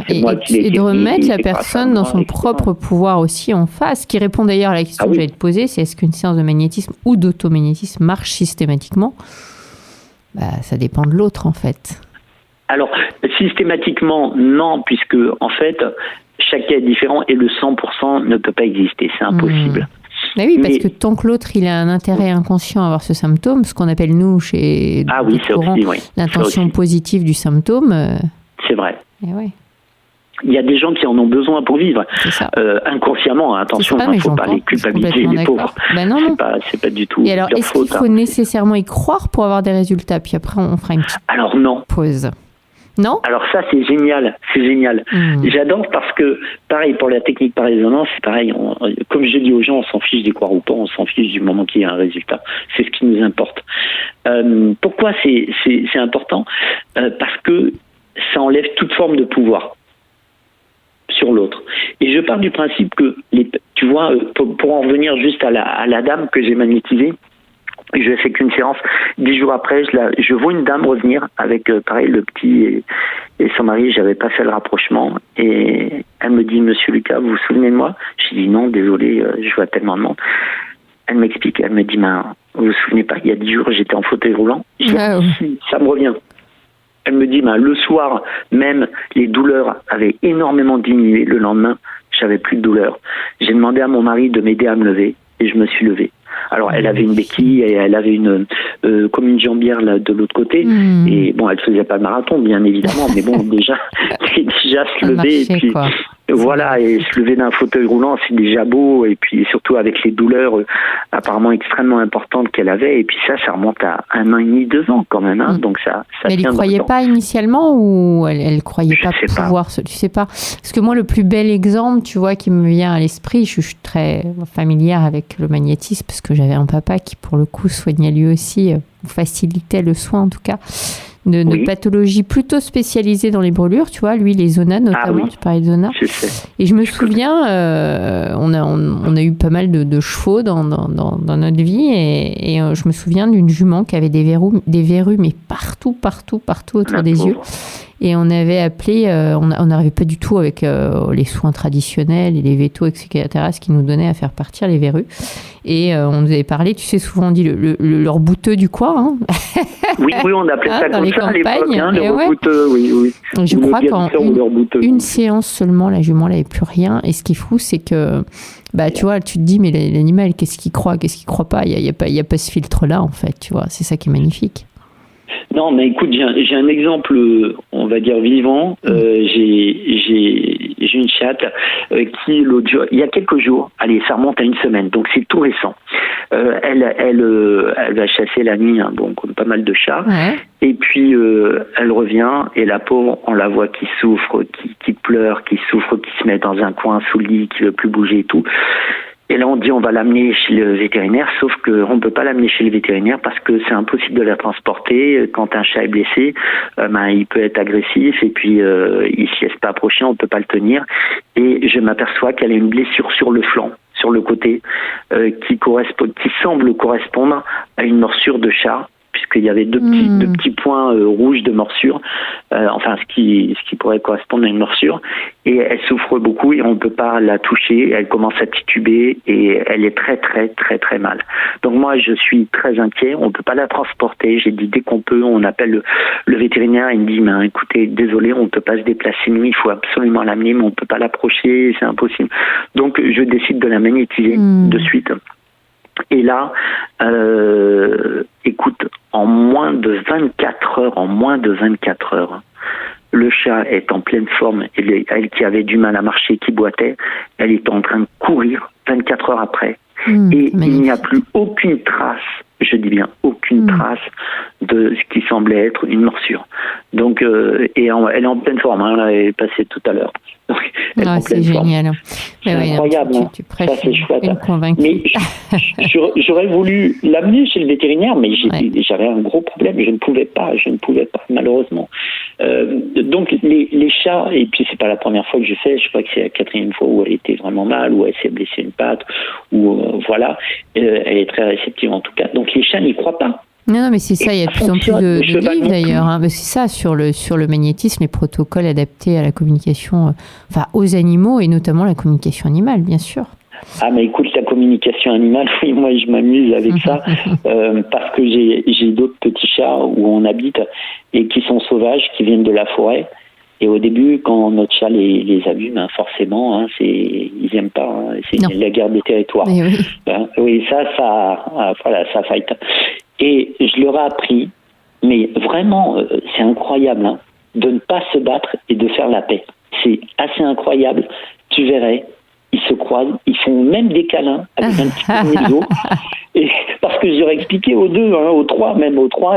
Speaker 1: Et de remettre la personne dans son propre pouvoir aussi en face. Qui répond d'ailleurs à la question que j'allais te poser, c'est est-ce qu'une séance de magnétisme ou d'automagnétisme marche systématiquement ? Ça dépend de l'autre en fait.
Speaker 2: Alors, systématiquement, non, puisque en fait, chaque cas est différent et le 100% ne peut pas exister, c'est impossible.
Speaker 1: Mais oui, parce que tant que l'autre il a un intérêt inconscient à avoir ce symptôme, ce qu'on appelle nous chez Courant, l'intention positive du symptôme.
Speaker 2: C'est vrai.
Speaker 1: Et
Speaker 2: il y a des gens qui en ont besoin pour vivre. Inconsciemment, attention, il ne faut pas les culpabiliser, les pauvres.
Speaker 1: Non.
Speaker 2: C'est pas du tout.
Speaker 1: Et alors, est-ce qu'il faut nécessairement y croire pour avoir des résultats ? Puis après, on fera une petite pause. Non ?
Speaker 2: Alors ça, c'est génial. J'adore parce que, pareil, pour la technique par résonance, c'est pareil. Comme je dis aux gens, on s'en fiche d'y croire ou pas, on s'en fiche du moment qu'il y a un résultat. C'est ce qui nous importe. Pourquoi c'est important ? Parce que ça enlève toute forme de pouvoir sur l'autre. Et je pars du principe que, tu vois, pour en revenir juste à la dame que j'ai magnétisée, je n'ai fait qu'une séance. 10 jours après, je vois une dame revenir avec, pareil, le petit et son mari. J'avais pas fait le rapprochement. Et elle me dit, Monsieur Lucas, vous vous souvenez de moi ? J'ai dit non, désolé, je vois tellement de monde. Elle m'explique, elle me dit, vous vous souvenez pas, il y a 10 jours, j'étais en fauteuil roulant. Ça me revient. Elle me dit, le soir même, les douleurs avaient énormément diminué. Le lendemain, j'avais plus de douleurs. J'ai demandé à mon mari de m'aider à me lever et je me suis levé. Alors, elle avait une béquille et elle avait comme une jambière là, de l'autre côté. Et bon, elle faisait pas le marathon, bien évidemment, mais bon, déjà se lever et puis voilà, et se lever d'un fauteuil roulant, c'est déjà beau. Et puis surtout avec les douleurs apparemment extrêmement importantes qu'elle avait. Et puis ça remonte à 1 an et demi, 2 ans quand même. Hein, donc ça
Speaker 1: mais elle ne croyait pas initialement ou elle croyait pas pouvoir tu sais pas. Parce que moi, le plus bel exemple, tu vois, qui me vient à l'esprit, je suis très familière avec le magnétisme parce que j'avais un papa qui, pour le coup, soignait lui aussi, facilitait le soin en tout cas, de pathologies plutôt spécialisées dans les brûlures, tu vois, lui, les zonas notamment, tu parlais de zonas. Et je me souviens, on a eu pas mal de chevaux dans notre vie et je me souviens d'une jument qui avait des verrues, mais partout autour des yeux. Et on avait appelé, on n'arrivait pas du tout avec les soins traditionnels et les vétos, etc., ce qui nous donnait à faire partir les verrues. Et on nous avait parlé, tu sais, souvent on dit leur bouteux du coin. Hein.
Speaker 2: Oui, on appelait ça comme ça à l'époque, le bouteux, oui.
Speaker 1: Je crois qu'en une séance seulement, la jument n'avait plus rien. Et ce qui est fou, c'est que, tu vois, tu te dis, mais l'animal, qu'est-ce qu'il croit pas. Il y a pas ce filtre-là, en fait, tu vois. C'est ça qui est magnifique.
Speaker 2: Non, mais écoute, j'ai un exemple, on va dire vivant. J'ai une chatte qui, il y a quelques jours, allez, ça remonte à 1 semaine, donc c'est tout récent. Elle va chasser la nuit, comme pas mal de chats. Ouais. Et puis elle revient et la pauvre, on la voit qui souffre, qui pleure, qui souffre, qui se met dans un coin sous le lit, qui veut plus bouger et tout. Et là, on dit on va l'amener chez le vétérinaire, sauf qu'on ne peut pas l'amener chez le vétérinaire parce que c'est impossible de la transporter. Quand un chat est blessé, il peut être agressif et puis il ne se laisse pas approcher, on ne peut pas le tenir. Et je m'aperçois qu'elle a une blessure sur le flanc, sur le côté, qui semble correspondre à une morsure de chat, puisque qu'il y avait deux petits points rouges de morsure, enfin ce qui pourrait correspondre à une morsure, et elle souffre beaucoup et on ne peut pas la toucher, elle commence à tituber et elle est très très très très mal. Donc moi je suis très inquiet, on ne peut pas la transporter, j'ai dit dès qu'on peut, on appelle le vétérinaire, il me dit mais écoutez, désolé, on ne peut pas se déplacer nous, il faut absolument l'amener, mais on ne peut pas l'approcher, c'est impossible. Donc je décide de la magnétiser de suite. Et là, écoute, en moins de 24 heures, le chat est en pleine forme. Elle qui avait du mal à marcher, qui boitait, elle est en train de courir 24 heures après. Et il n'y a plus aucune trace, je dis bien aucune trace de ce qui semblait être une morsure. Donc, elle est en pleine forme, hein, on l'avait passé tout à l'heure. Donc,
Speaker 1: c'est génial.
Speaker 2: C'est incroyable,
Speaker 1: tu prêches
Speaker 2: ça c'est chouette.
Speaker 1: Mais
Speaker 2: j'aurais voulu l'amener chez le vétérinaire, mais j'avais un gros problème, je ne pouvais pas, malheureusement. Donc les chats, et puis c'est pas la première fois que je fais, je crois que c'est la 4e fois où elle était vraiment mal, où elle s'est blessée une patte, ou voilà, elle est très réceptive en tout cas. Donc les chats n'y croient pas.
Speaker 1: Non, mais c'est ça, il y a de plus en plus de livres d'ailleurs. Hein. C'est ça, sur le magnétisme, les protocoles adaptés à la communication, aux animaux et notamment la communication animale, bien sûr.
Speaker 2: Ah, mais écoute, la communication animale, oui, moi je m'amuse avec ça, parce que j'ai d'autres petits chats où on habite et qui sont sauvages, qui viennent de la forêt. Et au début, quand notre chat les a vus, forcément, ils n'aiment pas. Hein, c'est la guerre des territoires. Oui, ça fight. Et je leur ai appris, mais vraiment, c'est incroyable, hein, de ne pas se battre et de faire la paix. C'est assez incroyable. Tu verrais, ils se croisent, ils font même des câlins avec un petit peu de museau. Et parce que j'aurais expliqué aux deux, aux trois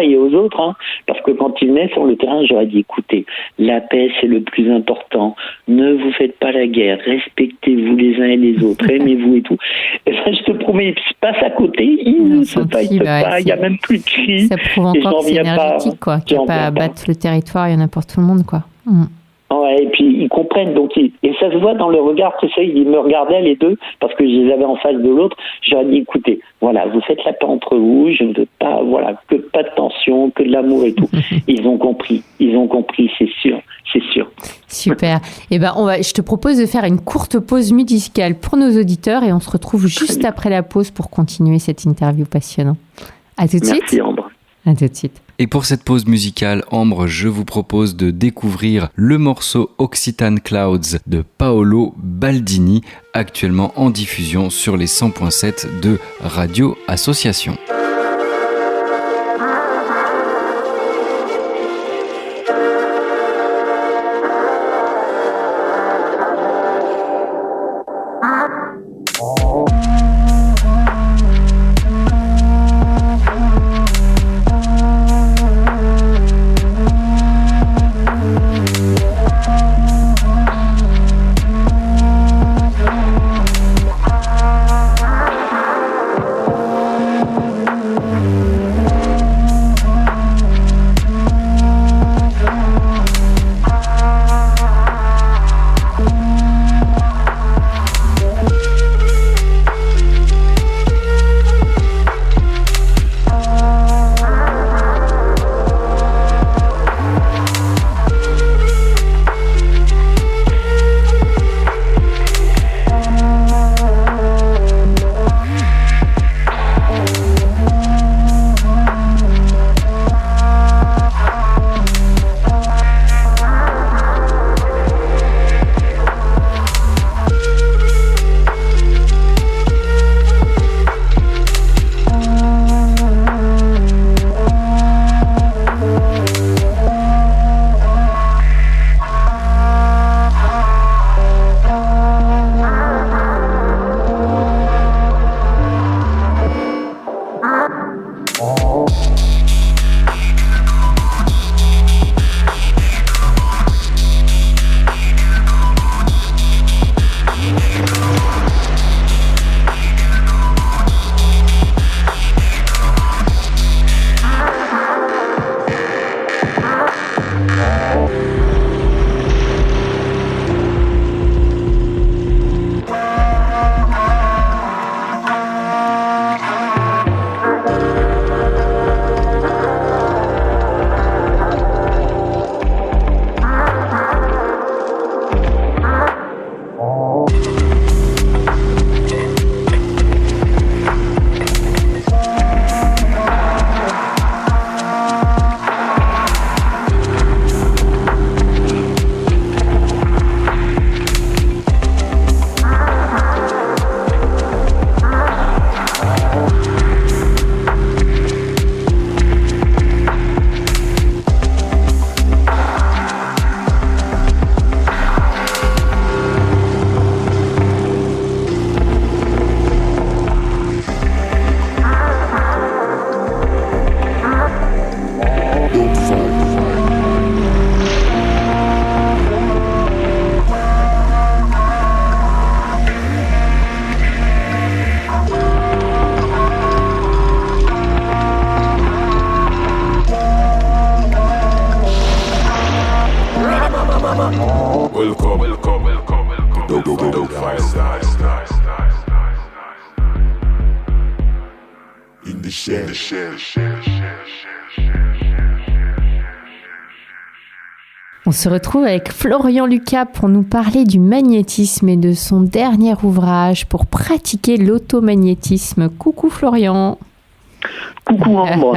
Speaker 2: et aux autres, hein, parce que quand ils venaient sur le terrain, j'aurais dit, écoutez, la paix c'est le plus important, ne vous faites pas la guerre, respectez-vous les uns et les autres, aimez-vous et tout. Et ça, je te promets, ils passent à côté, ils ne se fightent pas, il n'y a même plus de cris.
Speaker 1: Ça prouve encore que c'est énergétique, quoi, qu'il n'y a pas à battre le territoire, il y en a pour tout le monde, quoi.
Speaker 2: Ouais, et puis ils comprennent, et ça se voit dans le regard, tu sais, ils me regardaient les deux, parce que je les avais en face de l'autre, j'aurais dit, écoutez, voilà, vous faites la paix entre vous, je ne veux pas, que pas de tension, que de l'amour et tout. Ils ont compris, c'est sûr.
Speaker 1: Super. Je te propose de faire une courte pause musicale pour nos auditeurs, et on se retrouve juste après la pause pour continuer cette interview passionnante. À tout de suite.
Speaker 2: Merci Ambre.
Speaker 1: À tout de suite.
Speaker 3: Et pour cette pause musicale, Ambre, je vous propose de découvrir le morceau Occitan Clouds de Paolo Baldini, actuellement en diffusion sur les 100.7 de Radio Association.
Speaker 4: In the shed.
Speaker 1: On se retrouve avec Florian Lucas pour nous parler du magnétisme et de son dernier ouvrage pour pratiquer l'automagnétisme. Coucou Florian.
Speaker 2: Coucou Ambre.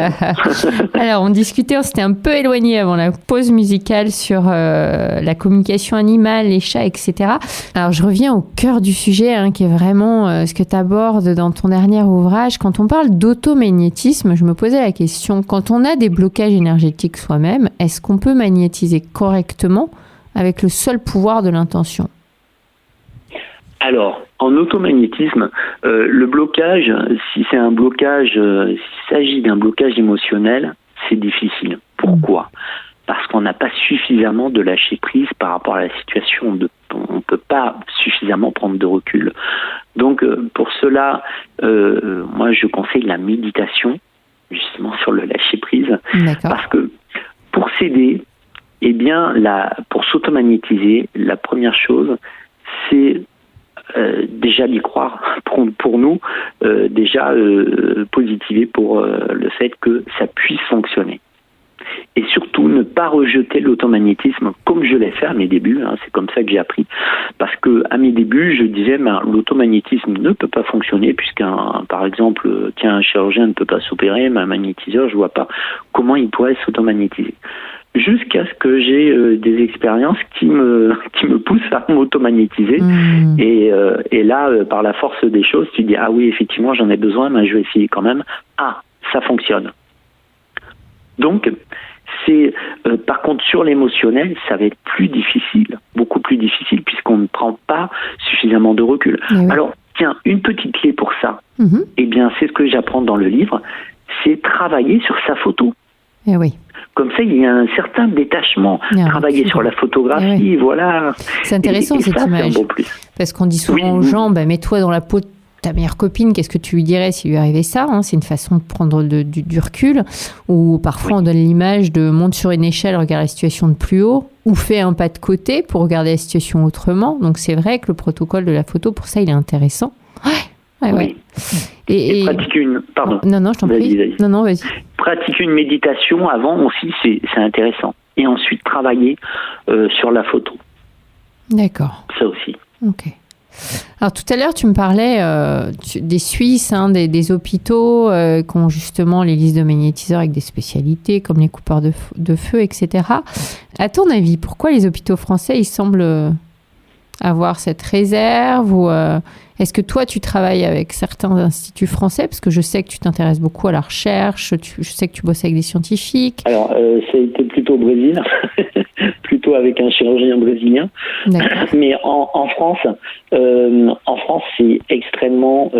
Speaker 1: Alors on discutait, on s'était un peu éloigné avant la pause musicale sur la communication animale, les chats, etc. Alors je reviens au cœur du sujet, qui est vraiment ce que tu abordes dans ton dernier ouvrage. Quand on parle d'automagnétisme, je me posais la question, quand on a des blocages énergétiques soi-même, est-ce qu'on peut magnétiser correctement avec le seul pouvoir de l'intention ?
Speaker 2: Alors, en automagnétisme, le blocage, si c'est un blocage, s'il s'agit d'un blocage émotionnel, c'est difficile. Pourquoi ? Parce qu'on n'a pas suffisamment de lâcher prise par rapport à la situation. On ne peut pas suffisamment prendre de recul. Donc, pour cela, moi, je conseille la méditation, justement sur le lâcher prise.
Speaker 1: D'accord.
Speaker 2: Parce que pour s'aider, pour s'automagnétiser, la première chose, c'est déjà d'y croire pour nous, positiver pour le fait que ça puisse fonctionner. Et surtout, ne pas rejeter l'automagnétisme comme je l'ai fait à mes débuts. C'est comme ça que j'ai appris. Parce que à mes débuts, je disais, l'automagnétisme ne peut pas fonctionner par exemple, un chirurgien ne peut pas s'opérer, mais un magnétiseur, je vois pas comment il pourrait s'automagnétiser. Jusqu'à ce que j'ai des expériences qui me poussent à m'automagnétiser. Et là, par la force des choses, tu dis, ah oui, effectivement, j'en ai besoin, mais je vais essayer quand même. Ah, ça fonctionne. Donc, par contre, sur l'émotionnel, ça va être plus difficile, beaucoup plus difficile, puisqu'on ne prend pas suffisamment de recul. Oui. Alors, tiens, une petite clé pour ça, c'est ce que j'apprends dans le livre, c'est travailler sur sa photo.
Speaker 1: Eh oui.
Speaker 2: Comme ça, il y a un certain détachement. Travailler sur la photographie, voilà.
Speaker 1: C'est intéressant cette image.
Speaker 2: C'est un bon plus.
Speaker 1: Parce qu'on dit souvent aux gens, mets-toi dans la peau de ta meilleure copine, qu'est-ce que tu lui dirais s'il lui arrivait ça ? C'est une façon de prendre du recul. Ou parfois, on donne l'image de monte sur une échelle, regarde la situation de plus haut. Ou fais un pas de côté pour regarder la situation autrement. Donc, c'est vrai que le protocole de la photo, pour ça, il est intéressant. Ouais.
Speaker 2: Et pratique une... Pardon.
Speaker 1: Non, je t'en prie.
Speaker 2: Vas-y.
Speaker 1: Non, vas-y.
Speaker 2: Pratique une méditation avant aussi, c'est intéressant. Et ensuite, travailler sur la photo.
Speaker 1: D'accord.
Speaker 2: Ça aussi.
Speaker 1: Ok. Alors, tout à l'heure, tu me parlais des Suisses, des hôpitaux qui ont justement les listes de magnétiseurs avec des spécialités comme les coupeurs de feu, etc. À ton avis, pourquoi les hôpitaux français, ils semblent avoir cette réserve ou est-ce que toi, tu travailles avec certains instituts français ? Parce que je sais que tu t'intéresses beaucoup à la recherche, je sais que tu bosses avec des scientifiques.
Speaker 2: Alors, ça a été plutôt au Brésil, plutôt avec un chirurgien brésilien. D'accord. Mais en France, c'est extrêmement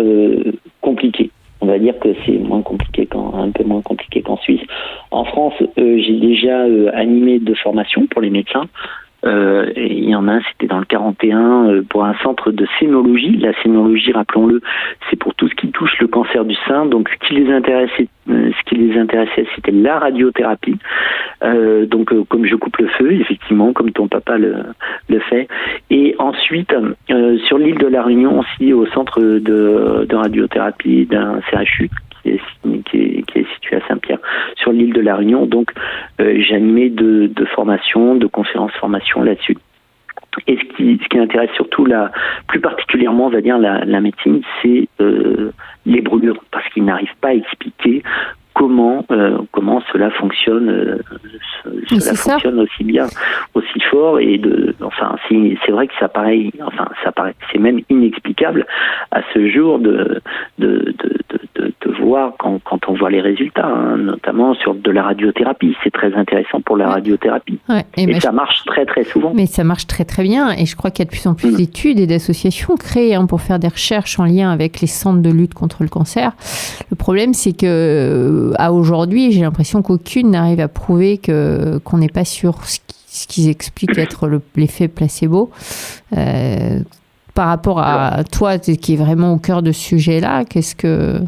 Speaker 2: compliqué. On va dire que c'est un peu moins compliqué qu'en Suisse. En France, j'ai déjà animé 2 formations pour les médecins. Et il y en a un, c'était dans le 41 pour un centre de scénologie. La scénologie, rappelons-le, c'est pour tout ce qui touche le cancer du sein. Donc, ce qui les intéressait, c'était la radiothérapie. Donc, comme je coupe le feu, effectivement, comme ton papa le fait. Et ensuite, sur l'île de la Réunion aussi, au centre de radiothérapie d'un CHU qui est situé à Saint-Pierre, sur l'île de la Réunion. Donc, j'ai animé de formations, de conférences formations là-dessus. Et ce qui intéresse surtout, plus particulièrement, on va dire, la médecine, c'est les brûlures, parce qu'ils n'arrivent pas à expliquer comment cela fonctionne, fonctionne aussi bien, aussi fort, et c'est vrai que ça paraît, c'est même inexplicable à ce jour de voir quand on voit les résultats, notamment sur de la radiothérapie. C'est très intéressant pour la radiothérapie. Ouais, et ça marche très très souvent.
Speaker 1: Mais ça marche très très bien, et je crois qu'il y a de plus en plus d'études et d'associations créées pour faire des recherches en lien avec les centres de lutte contre le cancer. Le problème, c'est que à aujourd'hui, j'ai l'impression qu'aucune n'arrive à prouver qu'on n'est pas sur ce qu'ils expliquent être l'effet placebo. Par rapport à toi, qui est vraiment au cœur de ce sujet-là, qu'est-ce que...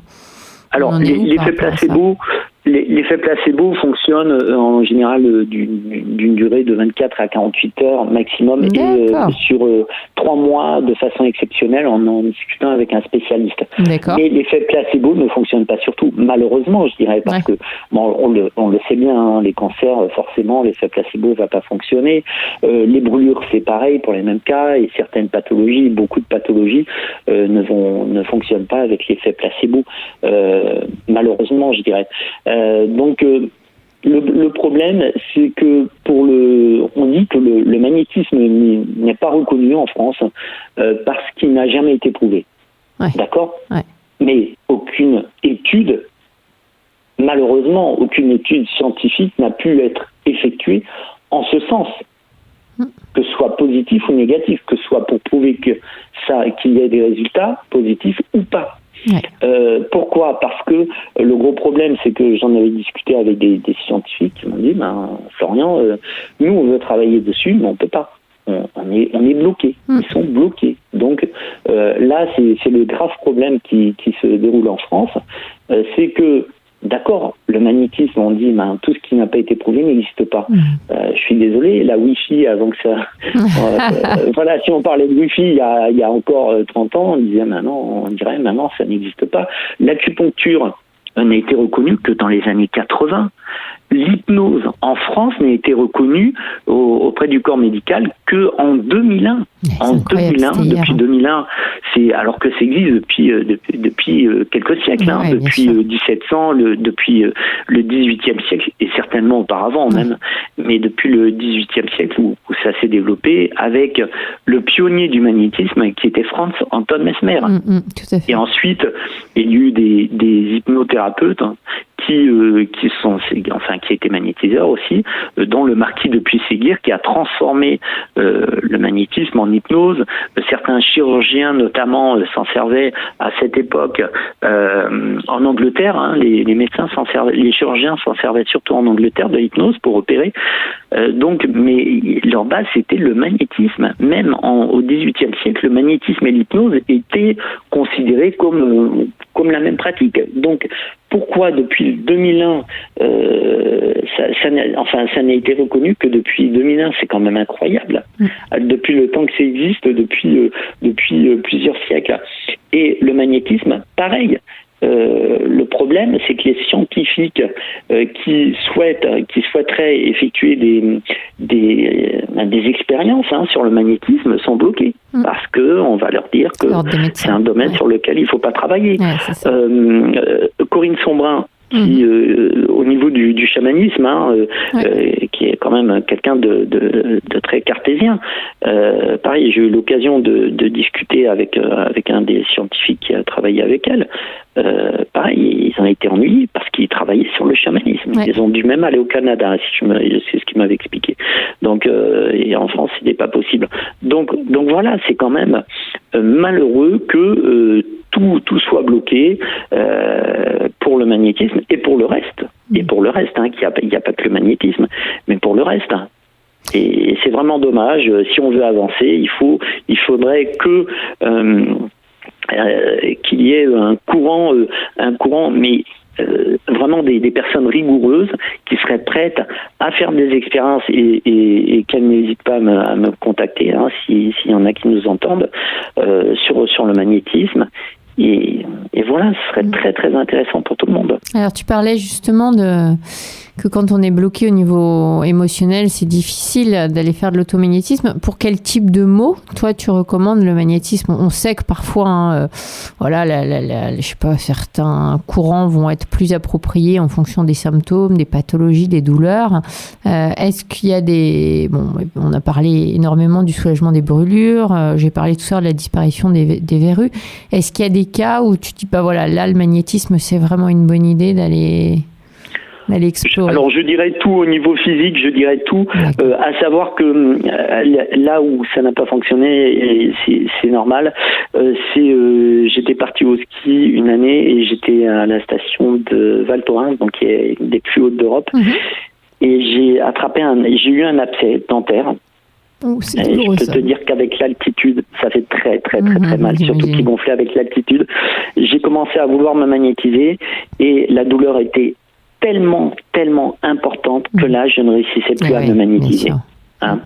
Speaker 2: Alors, l'effet placebo, L'effet placebo fonctionne en général d'une durée de 24 à 48 heures maximum et sur 3 mois de façon exceptionnelle en discutant avec un spécialiste.
Speaker 1: D'accord.
Speaker 2: Mais l'effet placebo ne fonctionne pas surtout, malheureusement je dirais, parce que on le sait bien, hein, les cancers forcément l'effet placebo ne va pas fonctionner. Les brûlures c'est pareil pour les mêmes cas et certaines pathologies, beaucoup de pathologies ne fonctionnent pas avec l'effet placebo, malheureusement je dirais. Donc le problème, c'est que on dit que le magnétisme n'est pas reconnu en France parce qu'il n'a jamais été prouvé.
Speaker 1: Ouais.
Speaker 2: D'accord ?
Speaker 1: Ouais.
Speaker 2: Mais malheureusement, aucune étude scientifique n'a pu être effectuée en ce sens. Que ce soit positif ou négatif, que ce soit pour prouver qu'il y ait des résultats positifs ou pas. Ouais. Pourquoi ? Parce que le gros problème, c'est que j'en avais discuté avec des scientifiques qui m'ont dit, Florian, nous on veut travailler dessus, mais on peut pas. On est bloqué. Ils sont bloqués. Donc là, c'est le grave problème qui se déroule en France. C'est que d'accord, le magnétisme, on dit, tout ce qui n'a pas été prouvé n'existe pas. Je suis désolé, la Wi-Fi, avant que ça... voilà, si on parlait de Wi-Fi il y a encore 30 ans, on dirait maintenant, ça n'existe pas. L'acupuncture n'a été reconnue que dans les années 80. L'hypnose en France n'a été reconnue auprès du corps médical qu'en 2001. En 2001, depuis 2001, alors que ça existe depuis quelques siècles, depuis 1700, depuis le 18e siècle et certainement auparavant même, mais depuis le 18e siècle où ça s'est développé avec le pionnier du magnétisme qui était Franz Anton Mesmer.
Speaker 1: Tout à fait.
Speaker 2: Et ensuite, il y a eu des hypnothérapeutes qui étaient magnétiseurs aussi, dont le marquis de Puységuire qui a transformé le magnétisme en hypnose. Certains chirurgiens notamment s'en servaient à cette époque en Angleterre, les médecins s'en servaient, les chirurgiens s'en servaient surtout en Angleterre de l'hypnose pour opérer. Mais leur base c'était le magnétisme. Même au XVIIIe siècle, le magnétisme et l'hypnose étaient considérés comme la même pratique. Donc pourquoi depuis 2001 ça n'a été reconnu que depuis 2001, c'est quand même incroyable. Depuis le temps que ça existe, depuis plusieurs siècles. Et le magnétisme, pareil. Le problème, c'est que les scientifiques qui souhaiteraient effectuer des expériences sur le magnétisme sont bloqués parce que on va leur dire que c'est un domaine sur lequel il ne faut pas travailler. Corinne Sombrin, qui, au niveau du chamanisme, qui est quand même quelqu'un de très cartésien. Pareil, j'ai eu l'occasion de discuter avec un des scientifiques qui a travaillé avec elle. Pareil, ils ont été ennuyés parce qu'ils travaillaient sur le chamanisme. Ils ont dû même aller au Canada, c'est ce qu'il m'avait expliqué. Donc, et en France, c'était pas possible. Donc voilà, c'est quand même malheureux que tout soit bloqué pour le magnétisme et pour le reste. Et pour le reste, qu'il n'y a pas que le magnétisme, mais pour le reste. Et c'est vraiment dommage. Si on veut avancer, il faudrait que qu'il y ait un courant, mais vraiment des personnes rigoureuses qui seraient prêtes à faire des expériences et qu'elles n'hésitent pas à me contacter s'il y en a qui nous entendent sur le magnétisme. Et voilà, ce serait très très intéressant pour tout le monde.
Speaker 1: Alors tu parlais justement que quand on est bloqué au niveau émotionnel, c'est difficile d'aller faire de l'automagnétisme. Pour quel type de mots, toi, tu recommandes le magnétisme ? On sait que parfois, je sais pas, certains courants vont être plus appropriés en fonction des symptômes, des pathologies, des douleurs. Est-ce qu'il y a on a parlé énormément du soulagement des brûlures. J'ai parlé tout à l'heure de la disparition des verrues. Est-ce qu'il y a des cas où tu dis, là, le magnétisme, c'est vraiment une bonne idée d'aller explorer?
Speaker 2: Alors je dirais tout au niveau physique, à savoir que là où ça n'a pas fonctionné, et c'est normal, j'étais parti au ski une année et j'étais à la station de Val Thorens, donc qui est une des plus hautes d'Europe, et j'ai eu un abcès dentaire. Je peux te dire qu'avec l'altitude, ça fait très très très très mal, surtout qu'il gonflait avec l'altitude. J'ai commencé à vouloir me magnétiser et la douleur était tellement importante que là, je ne réussissais plus à me magnétiser. Hein.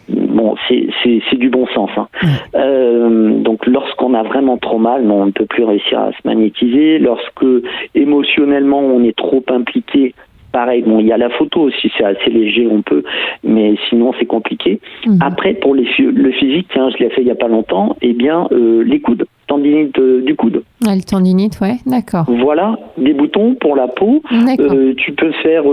Speaker 2: Bon, c'est du bon sens. Hein. Donc, lorsqu'on a vraiment trop mal, on ne peut plus réussir à se magnétiser. Lorsque émotionnellement on est trop impliqué, pareil. Bon, il y a la photo, si c'est assez léger, on peut, mais sinon c'est compliqué. Après, pour le physique, tiens, je l'ai fait il y a pas longtemps. Eh bien, les coudes, tendinite du coude.
Speaker 1: Ah, le tendinite, ouais, d'accord.
Speaker 2: Voilà, des boutons pour la peau. Tu peux faire,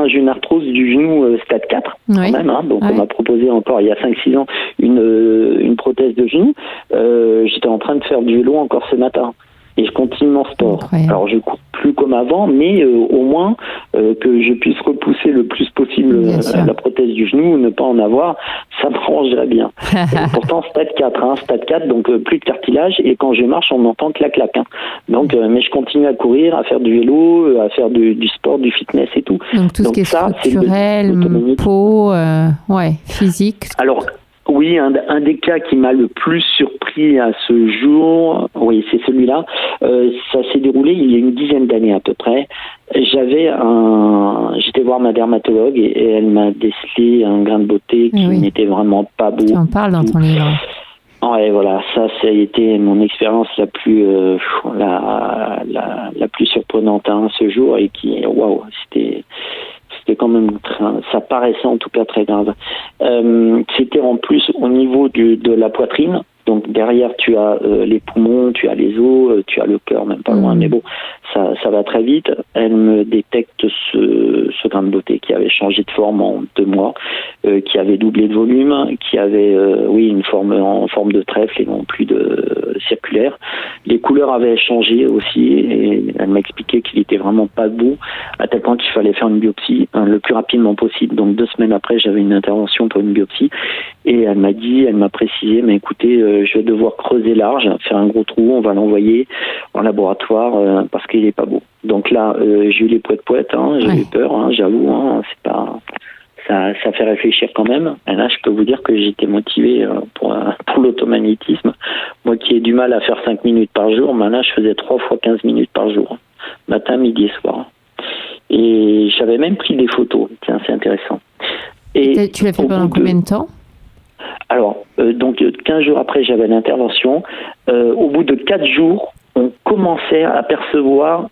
Speaker 2: j'ai une arthrose du genou stade 4, quand même. Hein, donc on m'a proposé encore il y a 5-6 ans une prothèse de genou. J'étais en train de faire du vélo encore ce matin. Et je continue mon sport. Incroyable. Alors je cours plus comme avant, mais au moins que je puisse repousser le plus possible la prothèse du genou, ne pas en avoir, ça me rangerait bien. Pourtant stade 4, donc plus de cartilage, et quand je marche, on m'entend clac. Hein. Donc, mais je continue à courir, à faire du vélo, à faire du sport, du fitness et tout.
Speaker 1: Donc tout ce qui est structurel, peau, physique.
Speaker 2: Alors, oui, un des cas qui m'a le plus surpris à ce jour, oui, c'est celui-là. Ça s'est déroulé il y a une dizaine d'années à peu près. J'étais voir ma dermatologue et elle m'a décelé un grain de beauté qui n'était vraiment pas beau.
Speaker 1: Tu en parles dans ton livre.
Speaker 2: Ouais, voilà, ça a été mon expérience la plus la plus surprenante à ce jour, et qui, waouh, c'était quand même ça paraissait en tout cas très grave. C'était en plus au niveau de la poitrine. Donc derrière, tu as les poumons, tu as les os, tu as le cœur, même pas loin. Mais bon, ça va très vite. Elle me détecte ce grain de beauté qui avait changé de forme en 2 mois, qui avait doublé de volume, qui avait une forme en forme de trèfle et non plus de circulaire. Les couleurs avaient changé aussi, et elle m'a expliqué qu'il était vraiment pas beau, à tel point qu'il fallait faire une biopsie le plus rapidement possible. Donc 2 semaines après, j'avais une intervention pour une biopsie, et elle m'a précisé, mais écoutez, je vais devoir creuser large, faire un gros trou, on va l'envoyer en laboratoire parce qu'il est pas beau. Donc là, j'ai eu les poètes, hein, j'ai eu peur, hein, j'avoue, hein, c'est pas, ça fait réfléchir quand même. Et là, je peux vous dire que j'étais motivé pour l'automagnétisme. Moi qui ai du mal à faire 5 minutes par jour, là, je faisais 3 fois 15 minutes par jour, matin, midi et soir. Et j'avais même pris des photos. Tiens, c'est intéressant.
Speaker 1: Et tu l'as fait pendant combien de temps ?
Speaker 2: Alors, donc 15 jours après, j'avais l'intervention. Au bout de 4 jours, on commençait à percevoir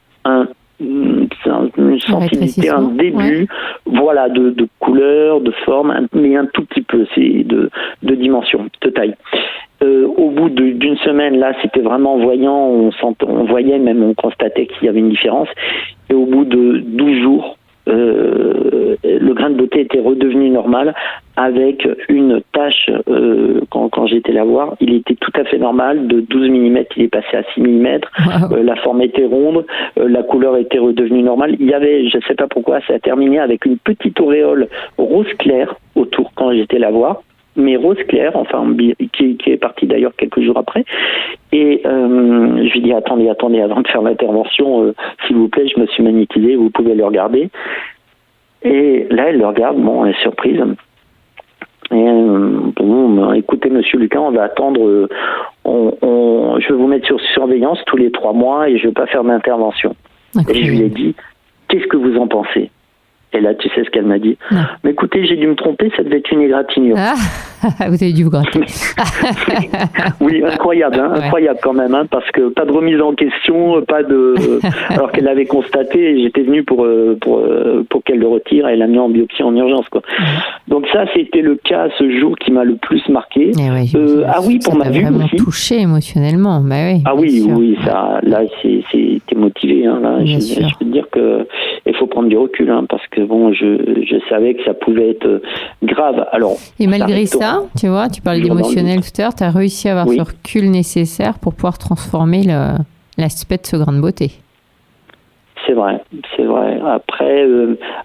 Speaker 2: une sensibilité, un début, de couleur, de forme, mais un tout petit peu, c'est de dimension, de taille. Au bout d'une semaine, là, c'était vraiment voyant, on voyait, même on constatait qu'il y avait une différence. Et au bout de 12 jours, le grain de beauté était redevenu normal, avec une tache, quand j'étais là voir, il était tout à fait normal, de 12 mm, il est passé à 6 mm, la forme était ronde, la couleur était redevenue normale. Il y avait, je ne sais pas pourquoi, ça a terminé avec une petite auréole rose clair autour quand j'étais là voir, mais rose clair, enfin, qui est parti d'ailleurs quelques jours après. Et je lui dis, attendez, avant de faire l'intervention, s'il vous plaît, je me suis magnétisé, vous pouvez le regarder. Et là, elle le regarde, bon, elle est surprise. Et écoutez, monsieur Lucas, on va attendre, je vais vous mettre sur surveillance tous les 3 mois et je ne vais pas faire d'intervention. Okay. Et je lui ai dit, qu'est-ce que vous en pensez ? Et là, tu sais ce qu'elle m'a dit. Non. Mais écoutez, j'ai dû me tromper, ça devait être une égratignure.
Speaker 1: Vous avez dû vous gratter.
Speaker 2: Oui, incroyable, hein, incroyable quand même, hein, parce que pas de remise en question, pas de. Alors qu'elle l'avait constaté, et j'étais venu pour qu'elle le retire, et elle l'a mis en biopsie en urgence, quoi. Donc ça, c'était le cas ce jour qui m'a le plus marqué. Pour ma vue
Speaker 1: vraiment
Speaker 2: aussi.
Speaker 1: Touché émotionnellement,
Speaker 2: oui, ça, là, t'es motivé, hein, là. Je peux te dire que il faut prendre du recul, hein, parce que bon, je savais que ça pouvait être grave. Alors.
Speaker 1: Et malgré ça, tu vois, tu parlais d'émotionnel tout à l'heure, tu as réussi à avoir ce recul nécessaire pour pouvoir transformer l'aspect de ce grain de beauté.
Speaker 2: C'est vrai.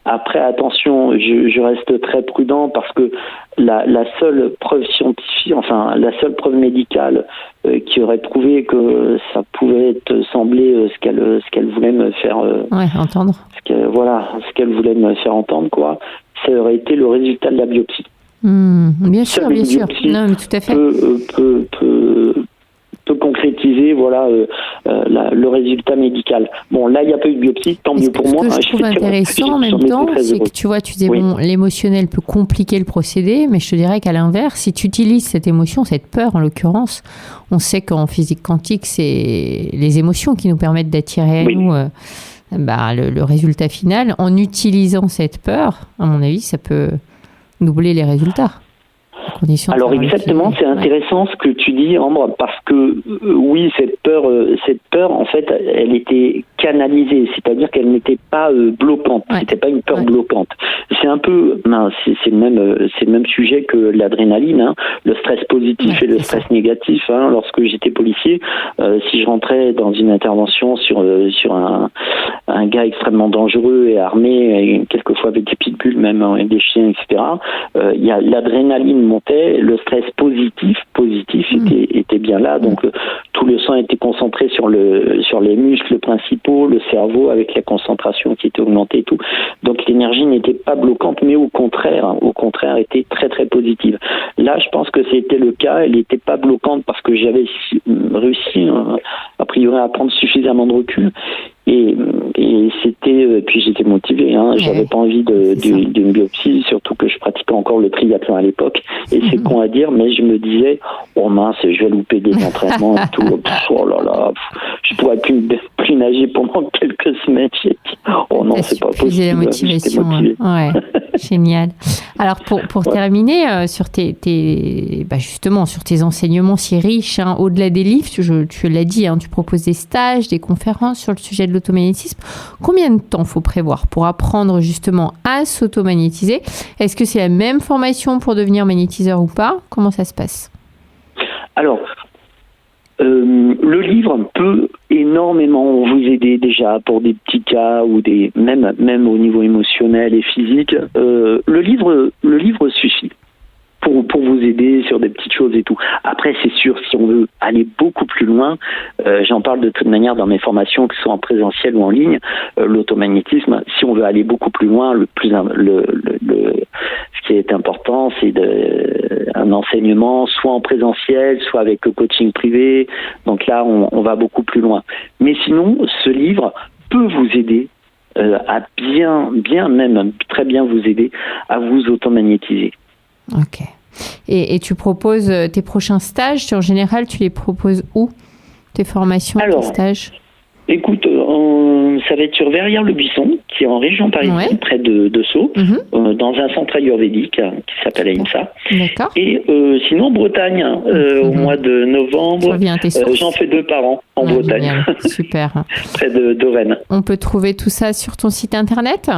Speaker 2: Après, attention, je reste très prudent parce que la seule preuve scientifique, enfin la seule preuve médicale qui aurait prouvé que ça pouvait sembler ce qu'elle voulait me faire
Speaker 1: entendre.
Speaker 2: Ce qu'elle voulait me faire entendre, quoi. Ça aurait été le résultat de la biopsie.
Speaker 1: Bien sûr. Non, mais tout à fait.
Speaker 2: concrétiser le résultat médical. Bon, là, il n'y a pas eu de biopsie, tant mieux pour moi.
Speaker 1: Ce que je trouve intéressant en même temps, c'est que tu vois, tu disais, l'émotionnel peut compliquer le procédé, mais je te dirais qu'à l'inverse, si tu utilises cette émotion, cette peur en l'occurrence, on sait qu'en physique quantique, c'est les émotions qui nous permettent d'attirer à nous le résultat final. En utilisant cette peur, à mon avis, ça peut doubler les résultats.
Speaker 2: Alors exactement, c'est intéressant ce que tu dis, Ambre, parce que oui, cette peur, en fait, elle était canalisée, c'est-à-dire qu'elle n'était pas bloquante, c'était pas une peur bloquante. C'est un peu, c'est le même sujet que l'adrénaline, le stress positif et le stress négatif. Lorsque j'étais policier, si je rentrais dans une intervention sur un gars extrêmement dangereux et armé, et quelquefois avec des pitbulls, même avec des chiens, etc. Il y a l'adrénaline montait, le stress positif était bien là, donc tout le sang était concentré sur les muscles principaux, le cerveau avec la concentration qui était augmentée et tout. Donc l'énergie n'était pas bloquante, mais au contraire était très très positive. Là, je pense que c'était le cas, elle n'était pas bloquante parce que j'avais réussi a priori à prendre suffisamment de recul. Et c'était, puis j'étais motivé, j'avais pas envie d'une biopsie, surtout que je pratiquais encore le triathlon à l'époque, et c'est con à dire, mais je me disais, oh mince, je vais louper des entraînements et tout, oh là là, je pourrais plus nager pendant quelques semaines, j'ai dit, oh non, c'est pas possible.
Speaker 1: La motivation, ouais, génial. Alors pour terminer, sur justement, sur tes enseignements si riches, au-delà des livres, tu l'as dit, tu proposes des stages, des conférences sur le sujet de l'automagnétisme. Combien de temps faut prévoir pour apprendre justement à s'automagnétiser? Est-ce que c'est la même formation pour devenir magnétiseur ou pas? Comment ça se passe?
Speaker 2: Alors, le livre peut énormément vous aider déjà pour des petits cas ou même au niveau émotionnel et physique. Le livre suffit pour vous aider sur des petites choses et tout. Après, c'est sûr, si on veut aller beaucoup plus loin, j'en parle de toute manière dans mes formations, que ce soit en présentiel ou en ligne, l'automagnétisme, si on veut aller beaucoup plus loin, ce qui est important, c'est un enseignement, soit en présentiel, soit avec le coaching privé. Donc là, on va beaucoup plus loin. Mais sinon, ce livre peut vous aider à même très bien vous aider à vous automagnétiser.
Speaker 1: Ok. Et tu proposes tes prochains stages, en général, tu les proposes où? Tes formations, tes stages?
Speaker 2: Écoute, ça va être sur Verrières-le-Buisson, qui est en région parisienne, près de Sceaux, dans un centre ayurvédique qui s'appelle AIMSA.
Speaker 1: D'accord.
Speaker 2: Et sinon, en Bretagne, au mois de novembre, j'en fais 2 par an en Bretagne.
Speaker 1: Génial. Super.
Speaker 2: Près de Rennes.
Speaker 1: On peut trouver tout ça sur ton site internet?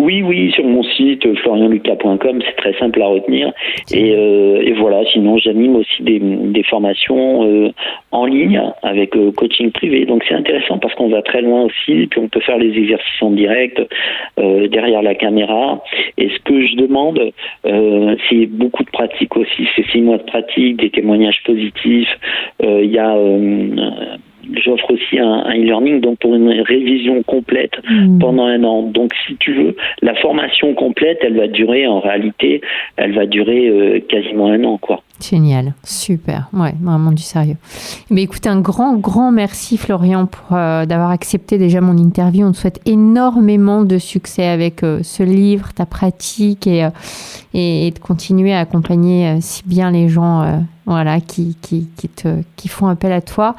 Speaker 2: Oui, sur mon site florianlucas.com, c'est très simple à retenir. Et voilà, sinon j'anime aussi des formations en ligne avec coaching privé. Donc c'est intéressant parce qu'on va très loin aussi, puis on peut faire les exercices en direct derrière la caméra. Et ce que je demande, c'est beaucoup de pratique aussi. C'est 6 mois de pratique, des témoignages positifs. Il y a j'offre aussi un e-learning donc pour une révision complète pendant 1 an. Donc si tu veux, la formation complète, elle va durer quasiment 1 an, quoi.
Speaker 1: Génial, super, ouais, vraiment du sérieux. Mais écoute, un grand merci Florian pour d'avoir accepté déjà mon interview. On te souhaite énormément de succès avec ce livre, ta pratique et de continuer à accompagner si bien les gens qui font appel à toi.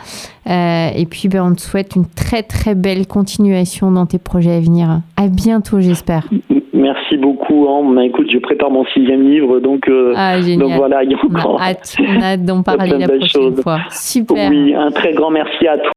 Speaker 1: Et puis on te souhaite une très très belle continuation dans tes projets à venir. À bientôt, j'espère.
Speaker 2: Merci beaucoup, Anne. Écoute, je prépare mon 6e livre, donc voilà, il y a encore
Speaker 1: on a hâte d'en parler la prochaine fois. Super.
Speaker 2: Oui, un très grand merci à toi.